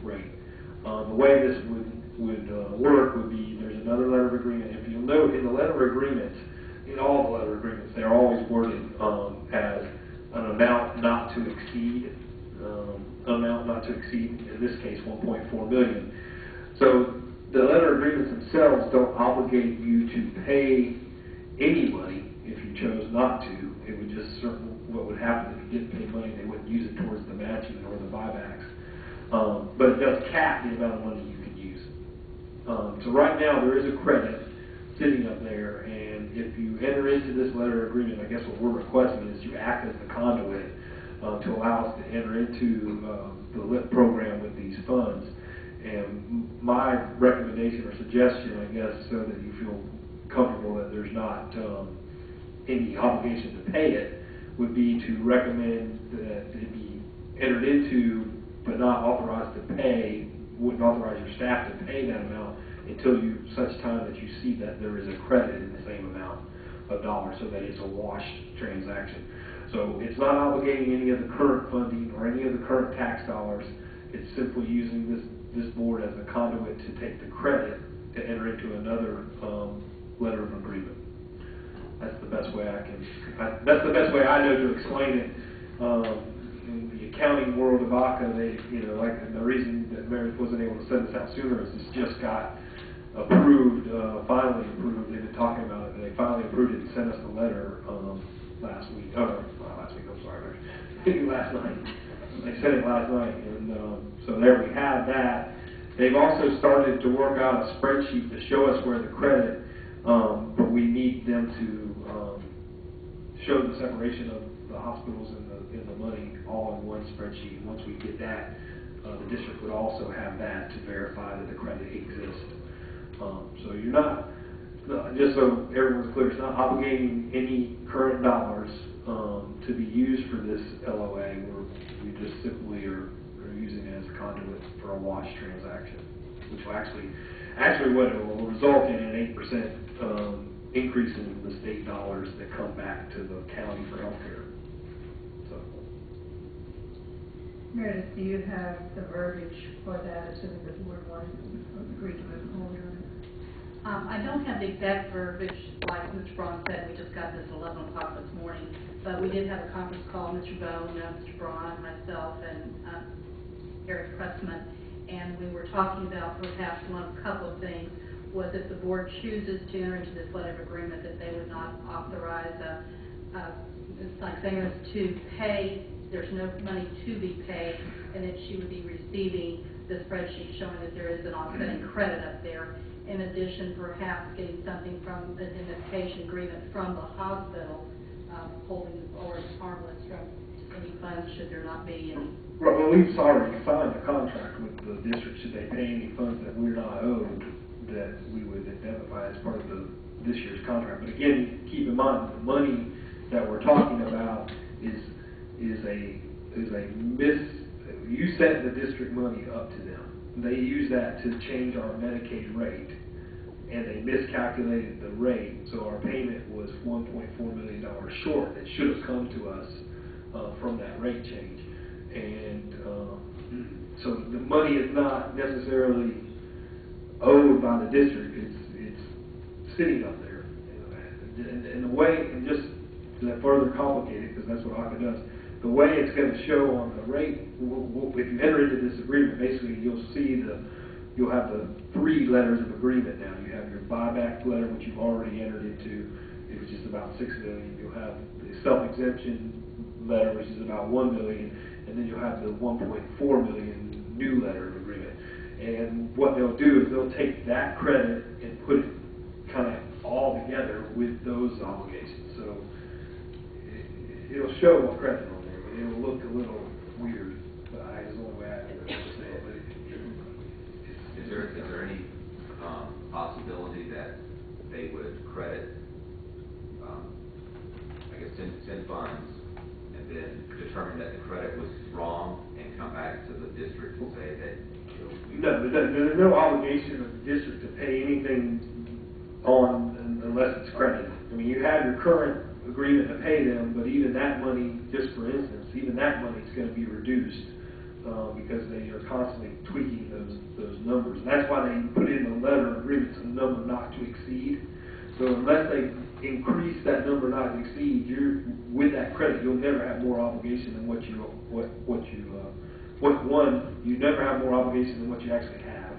Speaker 10: rate. The way this would work would be there's another letter of agreement. If you'll note in the letter of agreement, in all the letter agreements, they're always worded as an amount not to exceed, in this case, $1.4 million. So the letter agreements themselves don't obligate you to pay any money if you chose not to. It would just what would happen if you didn't pay money, they wouldn't use it towards the matching or the buybacks. But it does cap the amount of money you can use. So right now there is a credit sitting up there, and if you enter into this letter of agreement, I guess what we're requesting is you act as the conduit to allow us to enter into the LIT program with these funds. And my recommendation or suggestion, I guess, so that you feel comfortable that there's not any obligation to pay it, would be to recommend that it be entered into but not authorized to pay, wouldn't authorize your staff to pay that amount until such time that you see that there is a credit in the same amount of dollars, so that it's a wash transaction. So it's not obligating any of the current funding or any of the current tax dollars. It's simply using this board as a conduit to take the credit to enter into another letter of agreement. That's the best way that's the best way I know to explain it. In the accounting world of ACA, and the reason that Meredith wasn't able to send this out sooner is this just got approved, finally approved. They've been talking about it, and they finally approved it and sent us the letter last week. Oh, not last week, I'm sorry. Last night. They sent it last night, and so there we have that. They've also started to work out a spreadsheet to show us where the credit, but we need them to show the separation of the hospitals and the money all in one spreadsheet. And once we get that, the district would also have that to verify that the credit exists. So you're not, just so everyone's clear, it's not obligating any current dollars to be used for this LOA. We just simply are using it as a conduit for a wash transaction, which will actually what it will result in an 8% increase in the state dollars that come back to the county for healthcare. So,
Speaker 2: Meredith, do you have the verbiage for that, assuming the board agreed to move forward on it?
Speaker 9: I don't have the exact verbiage, like Mr. Braun said, we just got this at 11 o'clock this morning, but we did have a conference call, Mr. Bone, Mr. Braun, myself, and Eric Pressman, and we were talking about perhaps a couple of things, was if the board chooses to enter into this letter of agreement that they would not authorize it's like saying it's to pay, there's no money to be paid, and that she would be receiving the spreadsheet showing that there is an offsetting credit up there. In addition, perhaps getting something from an indemnification agreement from the hospital, holding or harmless from any funds should there not be any.
Speaker 10: Right, well, we've already signed a contract with the district. Should they pay any funds that we're not owed, that we would identify as part of this year's contract. But again, keep in mind, the money that we're talking about is you sent the district money up to them. They use that to change our Medicaid rate, and they miscalculated the rate, so our payment was $1.4 million short. That should have come to us from that rate change. And so the money is not necessarily owed by the district. It's sitting up there. And the way, and just to further complicate it, because that's what ACA does, the way it's going to show on the rate, if you enter into this agreement, basically you'll see you'll have the 3 letters of agreement now. You have your buyback letter, which you've already entered into, which is about $6 million. You'll have the self-exemption letter, which is about $1 million, and then you'll have the $1.4 million new letter of agreement. And what they'll do is they'll take that credit and put it kind of all together with those obligations. So it'll show what credit on there, but it'll look a little weird. But I is the only way I can say it. But
Speaker 4: Is there any possibility that they would credit, I guess, send funds and then determine that the credit was wrong and come back to the district and say that,
Speaker 10: no, there's no obligation of the district to pay anything on unless it's credited. I mean, you have your current agreement to pay them, but even that money, just for instance, even that money is going to be reduced because they are constantly tweaking those numbers. And that's why they put in the letter of agreement a number not to exceed. So unless they increase that number not to exceed, with that credit, you'll never have more obligation than you never have more obligation than what you actually have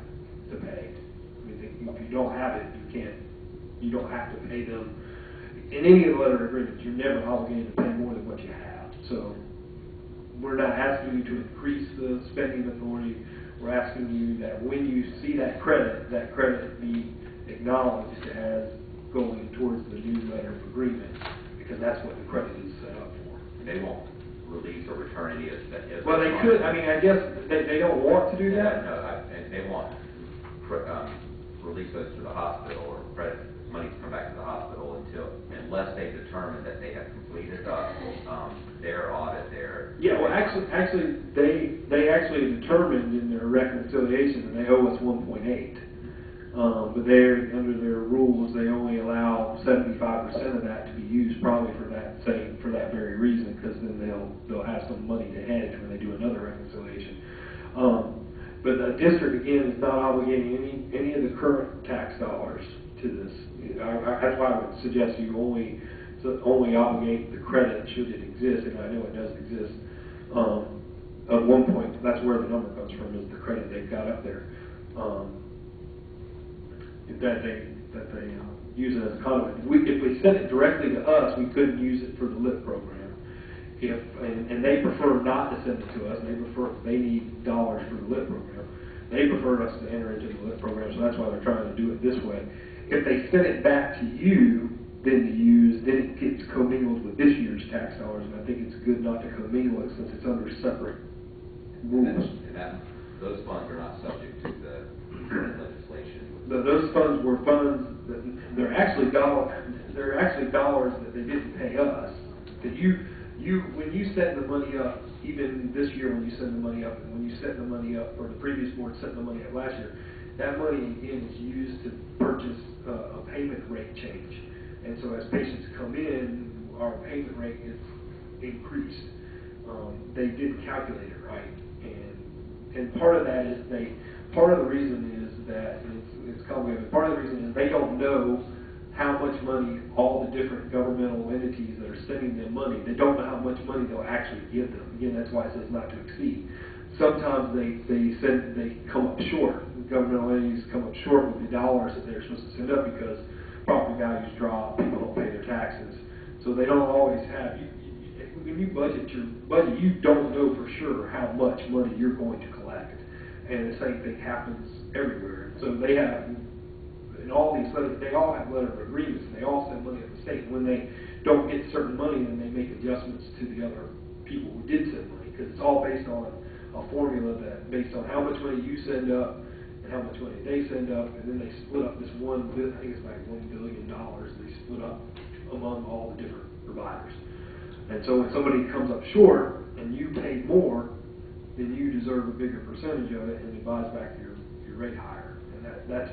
Speaker 10: to pay. I mean, if you don't have it, you don't have to pay them. In any of the letter agreements, you're never obligated to pay more than what you have. So we're not asking you to increase the spending authority. We're asking you that when you see that credit be acknowledged as going towards the new letter of agreement, because that's what the credit is set up for.
Speaker 4: they won't release or return any of that.
Speaker 10: Well, they could, I mean, I guess they don't want to do that.
Speaker 4: No, and they won't release those to the hospital or credit money to come back to the hospital unless they determine that they have completed their audit there.
Speaker 10: Yeah, well, actually, they actually determined in their reconciliation that they owe us 1.8. But under their rules, they only allow 75% of that to be used, probably for that very reason, because then they'll have some money to hedge when they do another reconciliation. But the district, again, is not obligating any of the current tax dollars to this. That's why I would suggest you only obligate the credit should it exist, and I know it does exist. At one point, that's where the number comes from, is the credit they've got up there. That they use it as a conduit. If we sent it directly to us, we couldn't use it for the LIP program. And they prefer not to send it to us. They need dollars for the LIP program. They prefer us to enter into the LIP program, so that's why they're trying to do it this way. If they send it back to you, then it gets commingled with this year's tax dollars, and I think it's good not to commingle it since it's under separate rules.
Speaker 4: And those funds are not subject to the current legislation.
Speaker 10: Those funds were funds that they're actually dollars that they didn't pay us. That when you set the money up, even this year when you send the money up, and when you set the money up, or the previous board set the money up last year, that money again is used to purchase a payment rate change. And so as patients come in, our payment rate is increased. They didn't calculate it right, and part of that is part of the reason is that it's complicated. Part of the reason is they don't know how much money all the different governmental entities that are sending them money, they don't know how much money they'll actually give them. Again, that's why it says not to exceed. Sometimes they come up short. Governmental entities come up short with the dollars that they're supposed to send up because property values drop, people don't pay their taxes. So they don't always have, when you budget your budget, you don't know for sure how much money you're going to collect. And the same thing happens everywhere. So they have, in all these letters, they all have letter of agreements, and they all send money to the state. When they don't get certain money, then they make adjustments to the other people who did send money, because it's all based on a formula that based on how much money you send up and how much money they send up, and then they split up this I think it's like $1 billion. They split up among all the different providers. And so when somebody comes up short and you pay more, then you deserve a bigger percentage of it, and it buys back your rate higher. And that's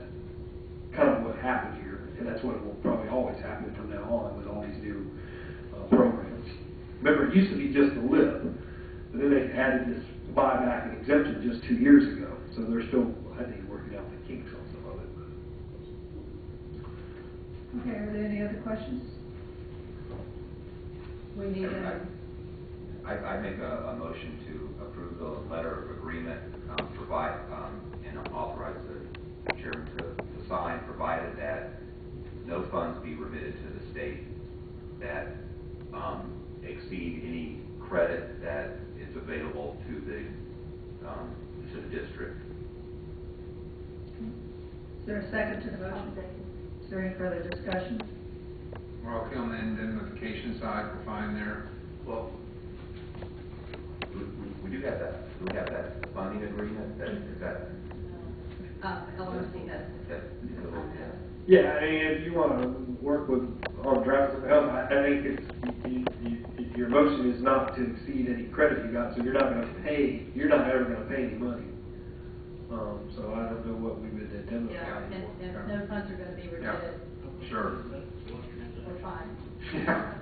Speaker 10: kind of what happened here, and that's what will probably always happen from now on with all these new programs. Remember, it used to be just the LIP, but then they added this buyback and exemption just 2 years ago. So they're still, I think, working out the kinks on some of it.
Speaker 2: Okay, are there any other questions? We need
Speaker 4: I make a motion to approve the letter of agreement, provide, and authorize the chairman to sign, provided that no funds be remitted to the state that exceed any credit that is available to the district.
Speaker 2: Is there a second to the motion? Is there any further discussion?
Speaker 1: We're okay on the indemnification side, we're fine there.
Speaker 4: Well, we do have that. Do we have that funding agreement? That is that?
Speaker 9: LRC has.
Speaker 10: Yeah, I mean, if you want to work with, on drafting something else, I think it's, your motion is not to exceed any credit you got, so you're not going to pay, you're not ever going to pay any money. So I don't know what we would indemnify.
Speaker 9: Yeah, and no funds are gonna be remitted.
Speaker 1: Sure.
Speaker 9: We're fine.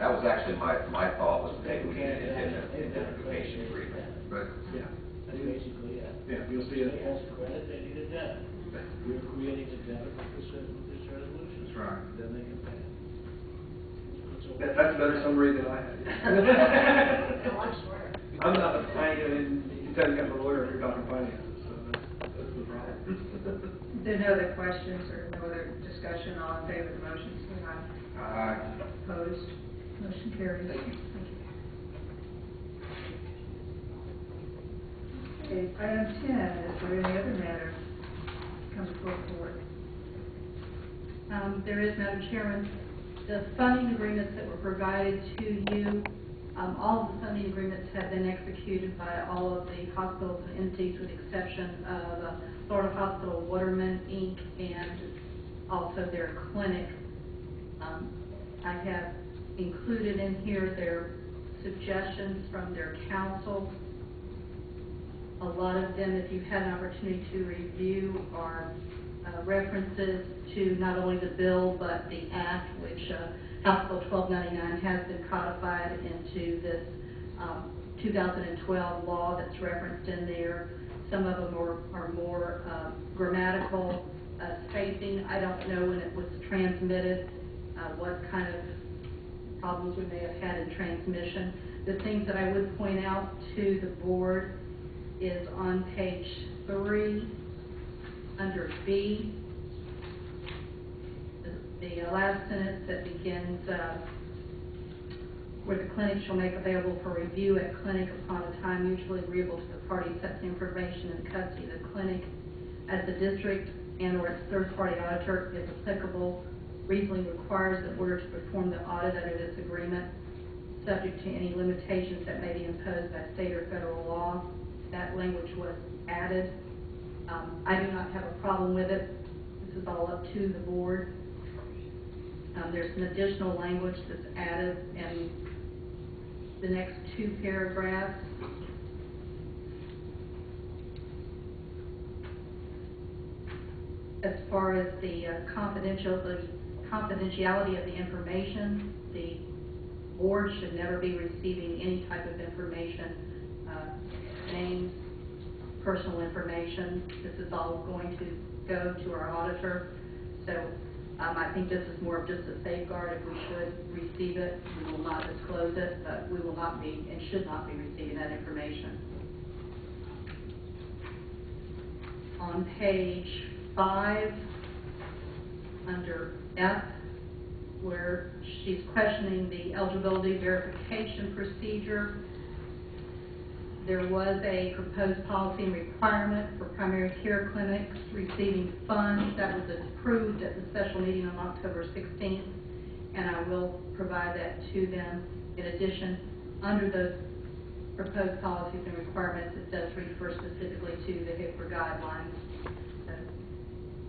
Speaker 4: That was actually my thought, was that we needed an indemnification agreement.
Speaker 1: But,
Speaker 10: Yeah.
Speaker 3: That's basically it.
Speaker 10: Yeah, you'll see
Speaker 3: If they
Speaker 10: it.
Speaker 3: has credit, they need a debit. We're creating a debit with this resolution.
Speaker 1: that's right.
Speaker 3: Then they can pay it.
Speaker 10: That's a better summary than I had.
Speaker 3: No, I swear.
Speaker 10: I'm not a finance, you can tell you got a lawyer if you're talking finances, so that's the problem.
Speaker 2: If there are no other questions or no other discussion, all in favor of the motion, say aye. Opposed? Motion carries. Thank you. Okay, item 10, is there any other matter to come before the board?
Speaker 9: There is, Madam Chairman, the funding agreements that were provided to you, all of the funding agreements have been executed by all of the hospitals and entities with the exception of Florida Hospital Waterman, Inc., and also their clinic. I have included in here their suggestions from their council. A lot of them, if you've had an opportunity to review, are references to not only the bill but the act, which House Bill 1299 has been codified into this 2012 law that's referenced in there. Some of them are more grammatical spacing. I don't know when it was transmitted, what kind of problems we may have had in transmission. The things that I would point out to the board is on page 3, under B, the last sentence that begins, where the clinic shall make available for review at clinic upon a time mutually agreeable to the parties set the information in custody of the clinic as the district and/or its third-party auditor, if applicable, reasonably requires in order to perform the audit under this agreement, subject to any limitations that may be imposed by state or federal law. That language was added. I do not have a problem with it. This is all up to the board. There's some additional language that's added in the next 2 paragraphs. As far as the confidentiality of the information, the board should never be receiving any type of information, names, personal information. This is all going to go to our auditor. So I think this is more of just a safeguard. If we should receive it, we will not disclose it, but we will not be and should not be receiving that information. On page 5, under F, where she's questioning the eligibility verification procedure, there was a proposed policy and requirement for primary care clinics receiving funds. That was approved at the special meeting on October 16th, and I will provide that to them. In addition, under those proposed policies and requirements, it does refer specifically to the HIPAA guidelines. So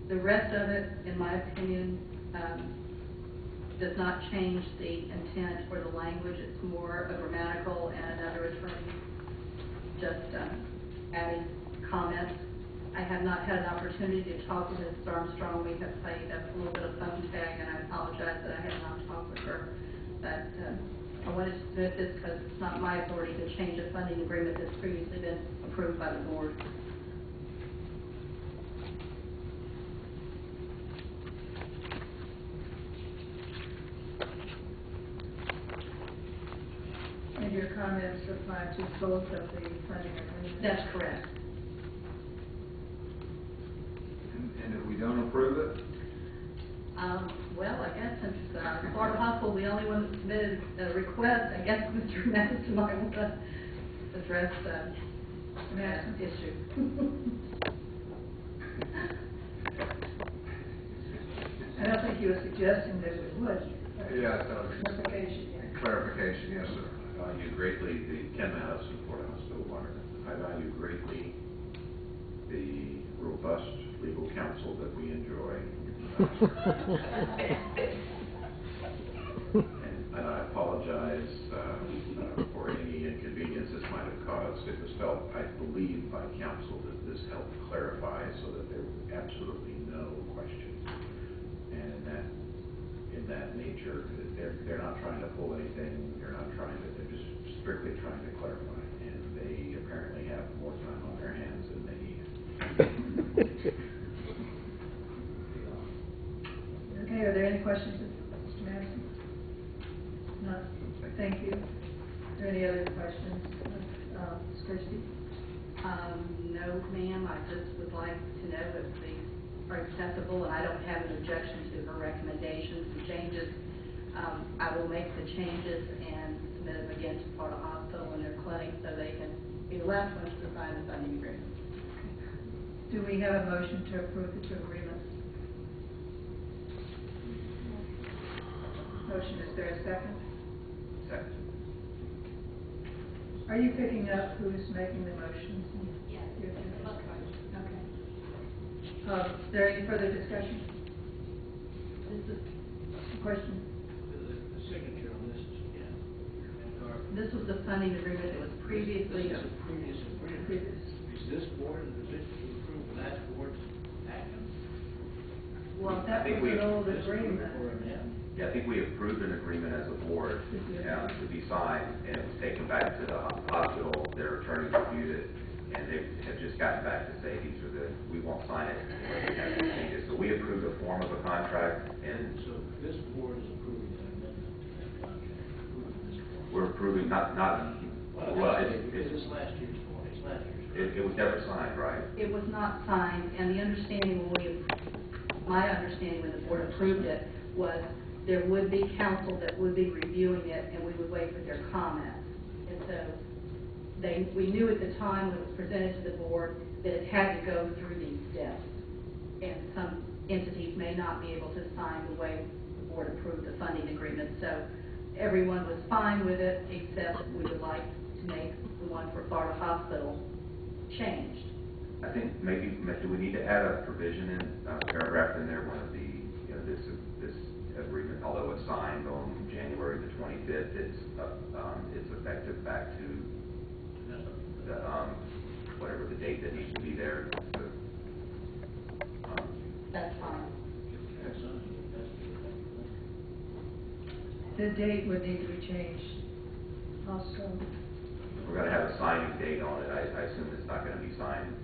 Speaker 9: the rest of it, in my opinion, does not change the intent or the language. It's more a grammatical and another attorney just adding comments. I have not had an opportunity to talk with Ms. Armstrong. We have played a little bit of phone tag, and I apologize that I have not talked with her. But I wanted to submit this because it's not my authority to change a funding agreement that's previously been approved by the board.
Speaker 2: And your comments signed to both of the funding agreements?
Speaker 6: That's correct.
Speaker 1: And if we don't approve it,
Speaker 9: Well, I guess since Florida Hospital, the only one that submitted a request, I guess Mr. Madison might want to address that issue.
Speaker 2: I don't think you were suggesting that we would.
Speaker 1: yeah, so
Speaker 2: Clarification.
Speaker 1: clarification, yes, sir.
Speaker 12: I value greatly Ken Madison, Florida Hospital Water. I value greatly the robust legal counsel that we enjoy. And I apologize for any inconvenience this might have caused. It was felt, I believe, by counsel that this helped clarify so that there were absolutely no questions. And in that nature, they're not trying to pull anything. They're just strictly trying to clarify. And they apparently have more time on their hands than they need.
Speaker 2: Okay, are there any questions of Mr. Madison? No, thank you. Are there any other questions of Ms. Christie?
Speaker 9: No, ma'am, I just would like to know if these are acceptable, and I don't have an objection to her recommendations and changes. I will make the changes and submit them again to Florida Hospital and their clinic so they can be the last ones to sign the funding agreement.
Speaker 2: Do we have a motion to approve the two agreements? Motion, is there a second?
Speaker 8: Second.
Speaker 2: Are you picking up who's making the motions?
Speaker 6: Yes.
Speaker 2: Okay. Is there any further discussion?
Speaker 9: This is,
Speaker 2: Question?
Speaker 3: The signature on this is,
Speaker 9: this was the funding agreement that was previously.
Speaker 3: This is a previous agreement.
Speaker 2: Previous.
Speaker 3: Is this board in a position to approve that board's action?
Speaker 2: Well,
Speaker 8: I
Speaker 2: that
Speaker 8: think
Speaker 2: was
Speaker 8: we-
Speaker 2: an old
Speaker 3: This
Speaker 2: agreement.
Speaker 3: Or an M?
Speaker 8: Yeah, I think we approved an agreement as a board to be signed, and it was taken back to the hospital. Their attorneys reviewed it, and they have just gotten back to say these are we won't sign it unless we have some changes. So we approved a form of a contract, and
Speaker 3: So this board is approving an amendment to that contract, approving this form.
Speaker 8: we're approving not, well,
Speaker 3: Because it's last year's form, it's last year's.
Speaker 8: it was never signed, right?
Speaker 9: It was not signed, and the understanding my understanding when the board approved it was there would be counsel that would be reviewing it, and we would wait for their comments. And so we knew at the time when it was presented to the board that it had to go through these steps. And some entities may not be able to sign the way the board approved the funding agreement. So everyone was fine with it, except we would like to make the one for Florida Hospital changed.
Speaker 8: I think maybe do we need to add a provision in a paragraph in there, one of the, this agreement, although it's signed on January the 25th, it's effective back to the, whatever the date that needs to be there.
Speaker 9: That's fine.
Speaker 2: The date would need to be changed also.
Speaker 8: We're going to have a signing date on it. I assume it's not going to be signed.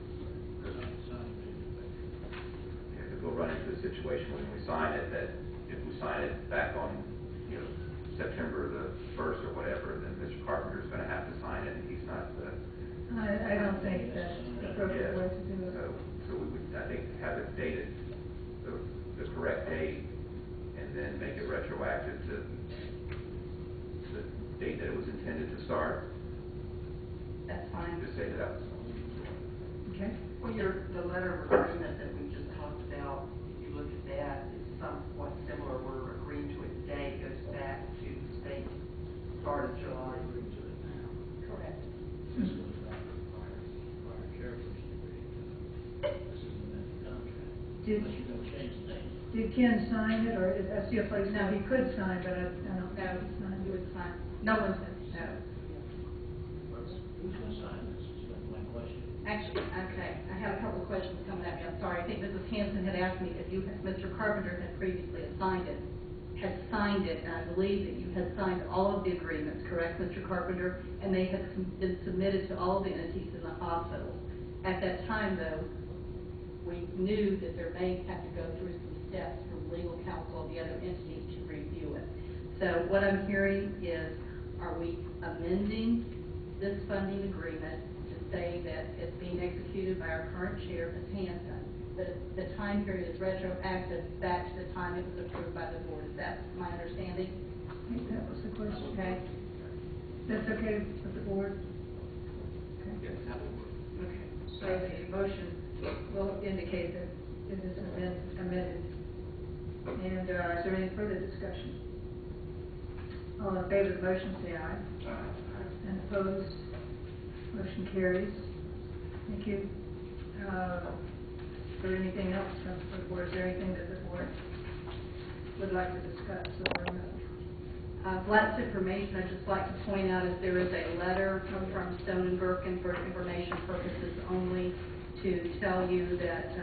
Speaker 8: Because we'll run into a situation when we sign it that if we sign it back on, September the 1st or whatever, then Mr. Carpenter's going to have to sign it, and he's not the.
Speaker 2: I don't think that's the appropriate way to do it.
Speaker 8: So we would, I think, have it dated the correct date, and then make it retroactive to the date that it was intended to start.
Speaker 9: That's fine.
Speaker 8: Just say that.
Speaker 2: Okay.
Speaker 7: Well, the letter of agreement that we just talked about, if you look at that, it's somewhat similar. We're agreeing to a date, goes back to the state start of July.
Speaker 3: Agreeing to it now.
Speaker 7: Correct.
Speaker 3: This was not prior chairperson agreeing to it. This is an amended contract. Unless you're going to change the name.
Speaker 2: Did Ken sign it, or I see a place now he could sign, but I don't know if he signed
Speaker 9: You
Speaker 2: it.
Speaker 9: would sign. No one said no.
Speaker 3: Who's going to sign this is my question.
Speaker 9: Actually, okay, I have a couple of questions coming at me. I'm sorry. I think Mrs. Hanson had asked me if Mr. Carpenter had previously signed it, and I believe that you had signed all of the agreements, correct, Mr. Carpenter? And they had been submitted to all of the entities in the hospital. At that time, though, we knew that there may have to go through some steps from legal counsel of the other entities to review it. So what I'm hearing is, are we amending this funding agreement to say that it's being executed by our current chair, Ms. Hanson, but the time period is retroactive back to the time it was approved by the board. Is that my understanding?
Speaker 2: I think that was the question.
Speaker 9: Okay.
Speaker 2: That's okay with the board?
Speaker 4: Yes, that would work.
Speaker 2: Okay. So the motion will indicate that it is amended. And is there any further discussion? All in favor of the motion, say aye.
Speaker 12: Aye.
Speaker 2: And opposed? Motion carries. Thank you. Is there anything else from the board? Is there anything that the board would like to discuss?
Speaker 9: Last information I'd just like to point out is there is a letter from Stone and Birkin for information purposes only to tell you that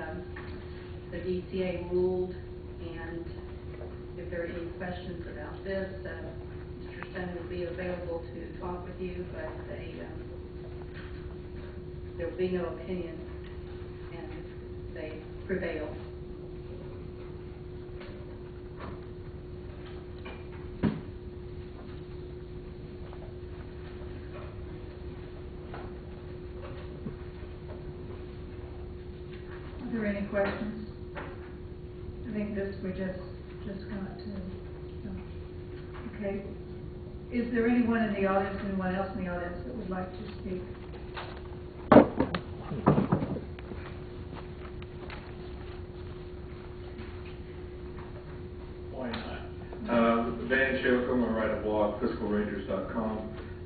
Speaker 9: the DCA ruled, and if there are any questions about this, Mr. Stone will be available to talk with you, but there will be no opinion, and they prevail.
Speaker 2: Are there any questions? I think this we just got to. Okay. Is there anyone in the audience, anyone else in the audience that would like to speak?
Speaker 13: Why not? Dan Chilcom, I write a blog, fiscalrangers.com.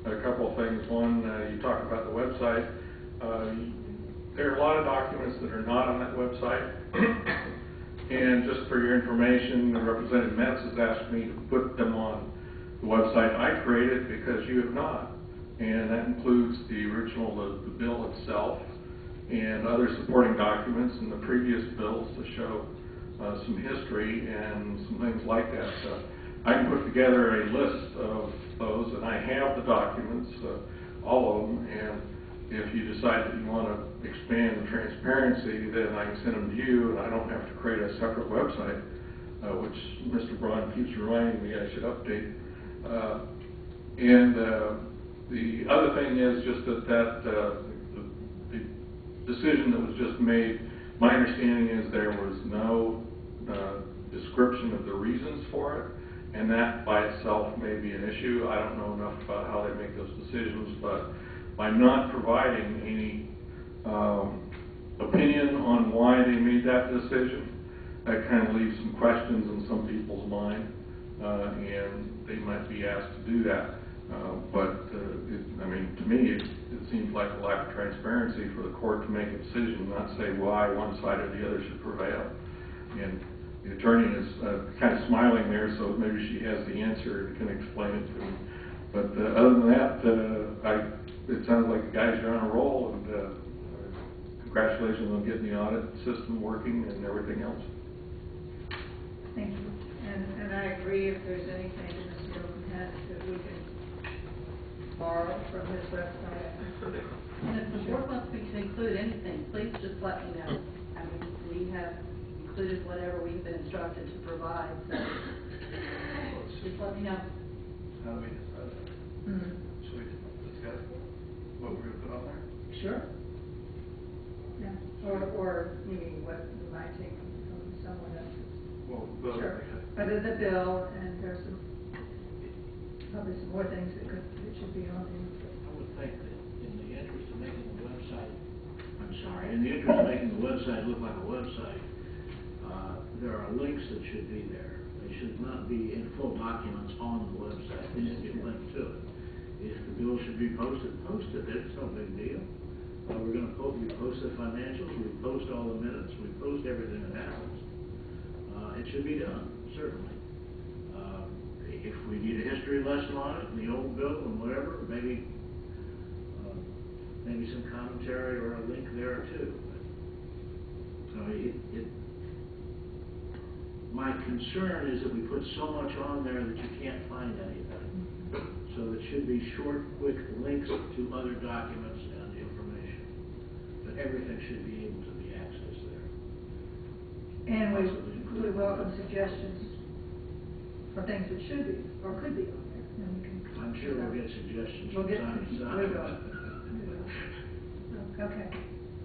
Speaker 13: A couple of things. One, you talked about the website. There are a lot of documents that are not on that website. And just for your information, Representative Metz has asked me to put them on the website. I created because you have not. And that includes the original, the bill itself, and other supporting documents in the previous bills to show some history and some things like that. I can put together a list of those, and I have the documents, all of them, and if you decide that you want to expand the transparency, then I can send them to you, and I don't have to create a separate website, which Mr. Braun keeps reminding me I should update. The other thing is just that the decision that was just made, my understanding is there was no description of the reasons for it, and that by itself may be an issue. I don't know enough about how they make those decisions, but by not providing any opinion on why they made that decision, that kind of leaves some questions in some people's mind, and they might be asked to do that. To me, it seems like a lack of transparency for the court to make a decision, not say why one side or the other should prevail. And the attorney is kind of smiling there, so maybe she has the answer and can explain it to me. But other than that, it sounds like the guys are on a roll, and congratulations on getting the audit system working and everything else.
Speaker 2: Thank you. And I agree, if there's anything in Mr. Gilpin has that we can borrow from his website.
Speaker 9: And if the board wants me to include anything, please just let me know. I mean, we have included whatever we've been instructed to provide, so just let me know.
Speaker 14: How do we decide that? Should we discuss what we're going to put on there?
Speaker 2: Sure. Yeah. Or you mean what we might take from someone else's?
Speaker 14: Well, both.
Speaker 2: Sure. Other than the bill, and there's probably some more things that should be on there.
Speaker 3: I would think that in the interest of making the website, in the interest of making the website look like a website, there are links that should be there. They should not be in full documents on the website. They should be linked to it. If the bill should be posted, post it. It's no big deal. We're going to we post the financials, we post all the minutes, we post everything that happens. It should be done, certainly. If we need a history lesson on it, in the old bill and whatever, maybe some commentary or a link there too. So my concern is that we put so much on there that you can't find anything. So it should be short, quick links to other documents and information. But everything should be able to be accessed there.
Speaker 2: And we welcome suggestions for things that should be or could be on there, and we can
Speaker 3: I'm sure we'll get suggestions
Speaker 2: We'll
Speaker 3: from
Speaker 2: get,
Speaker 3: time to
Speaker 2: we
Speaker 3: time.
Speaker 2: will. Okay,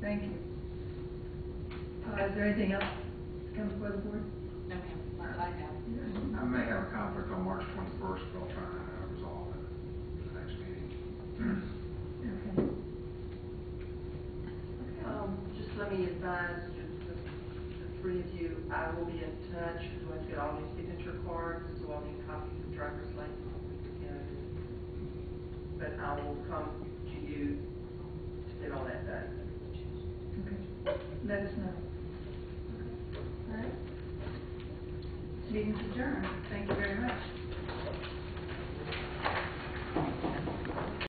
Speaker 2: thank you. Is there anything else to come before the board?
Speaker 9: No, ma'am, not that I have.
Speaker 1: I may have a conflict on March 21st, but I'll try and resolve it at the next meeting.
Speaker 2: Okay.
Speaker 15: Just let me advise, the three of you, I will be in touch, going to get all new signature cards, so I'll need copies of driver's license, and, but I will come to you to get all that done.
Speaker 2: Okay, let us know. All right. Meeting's adjourned. Thank you very much.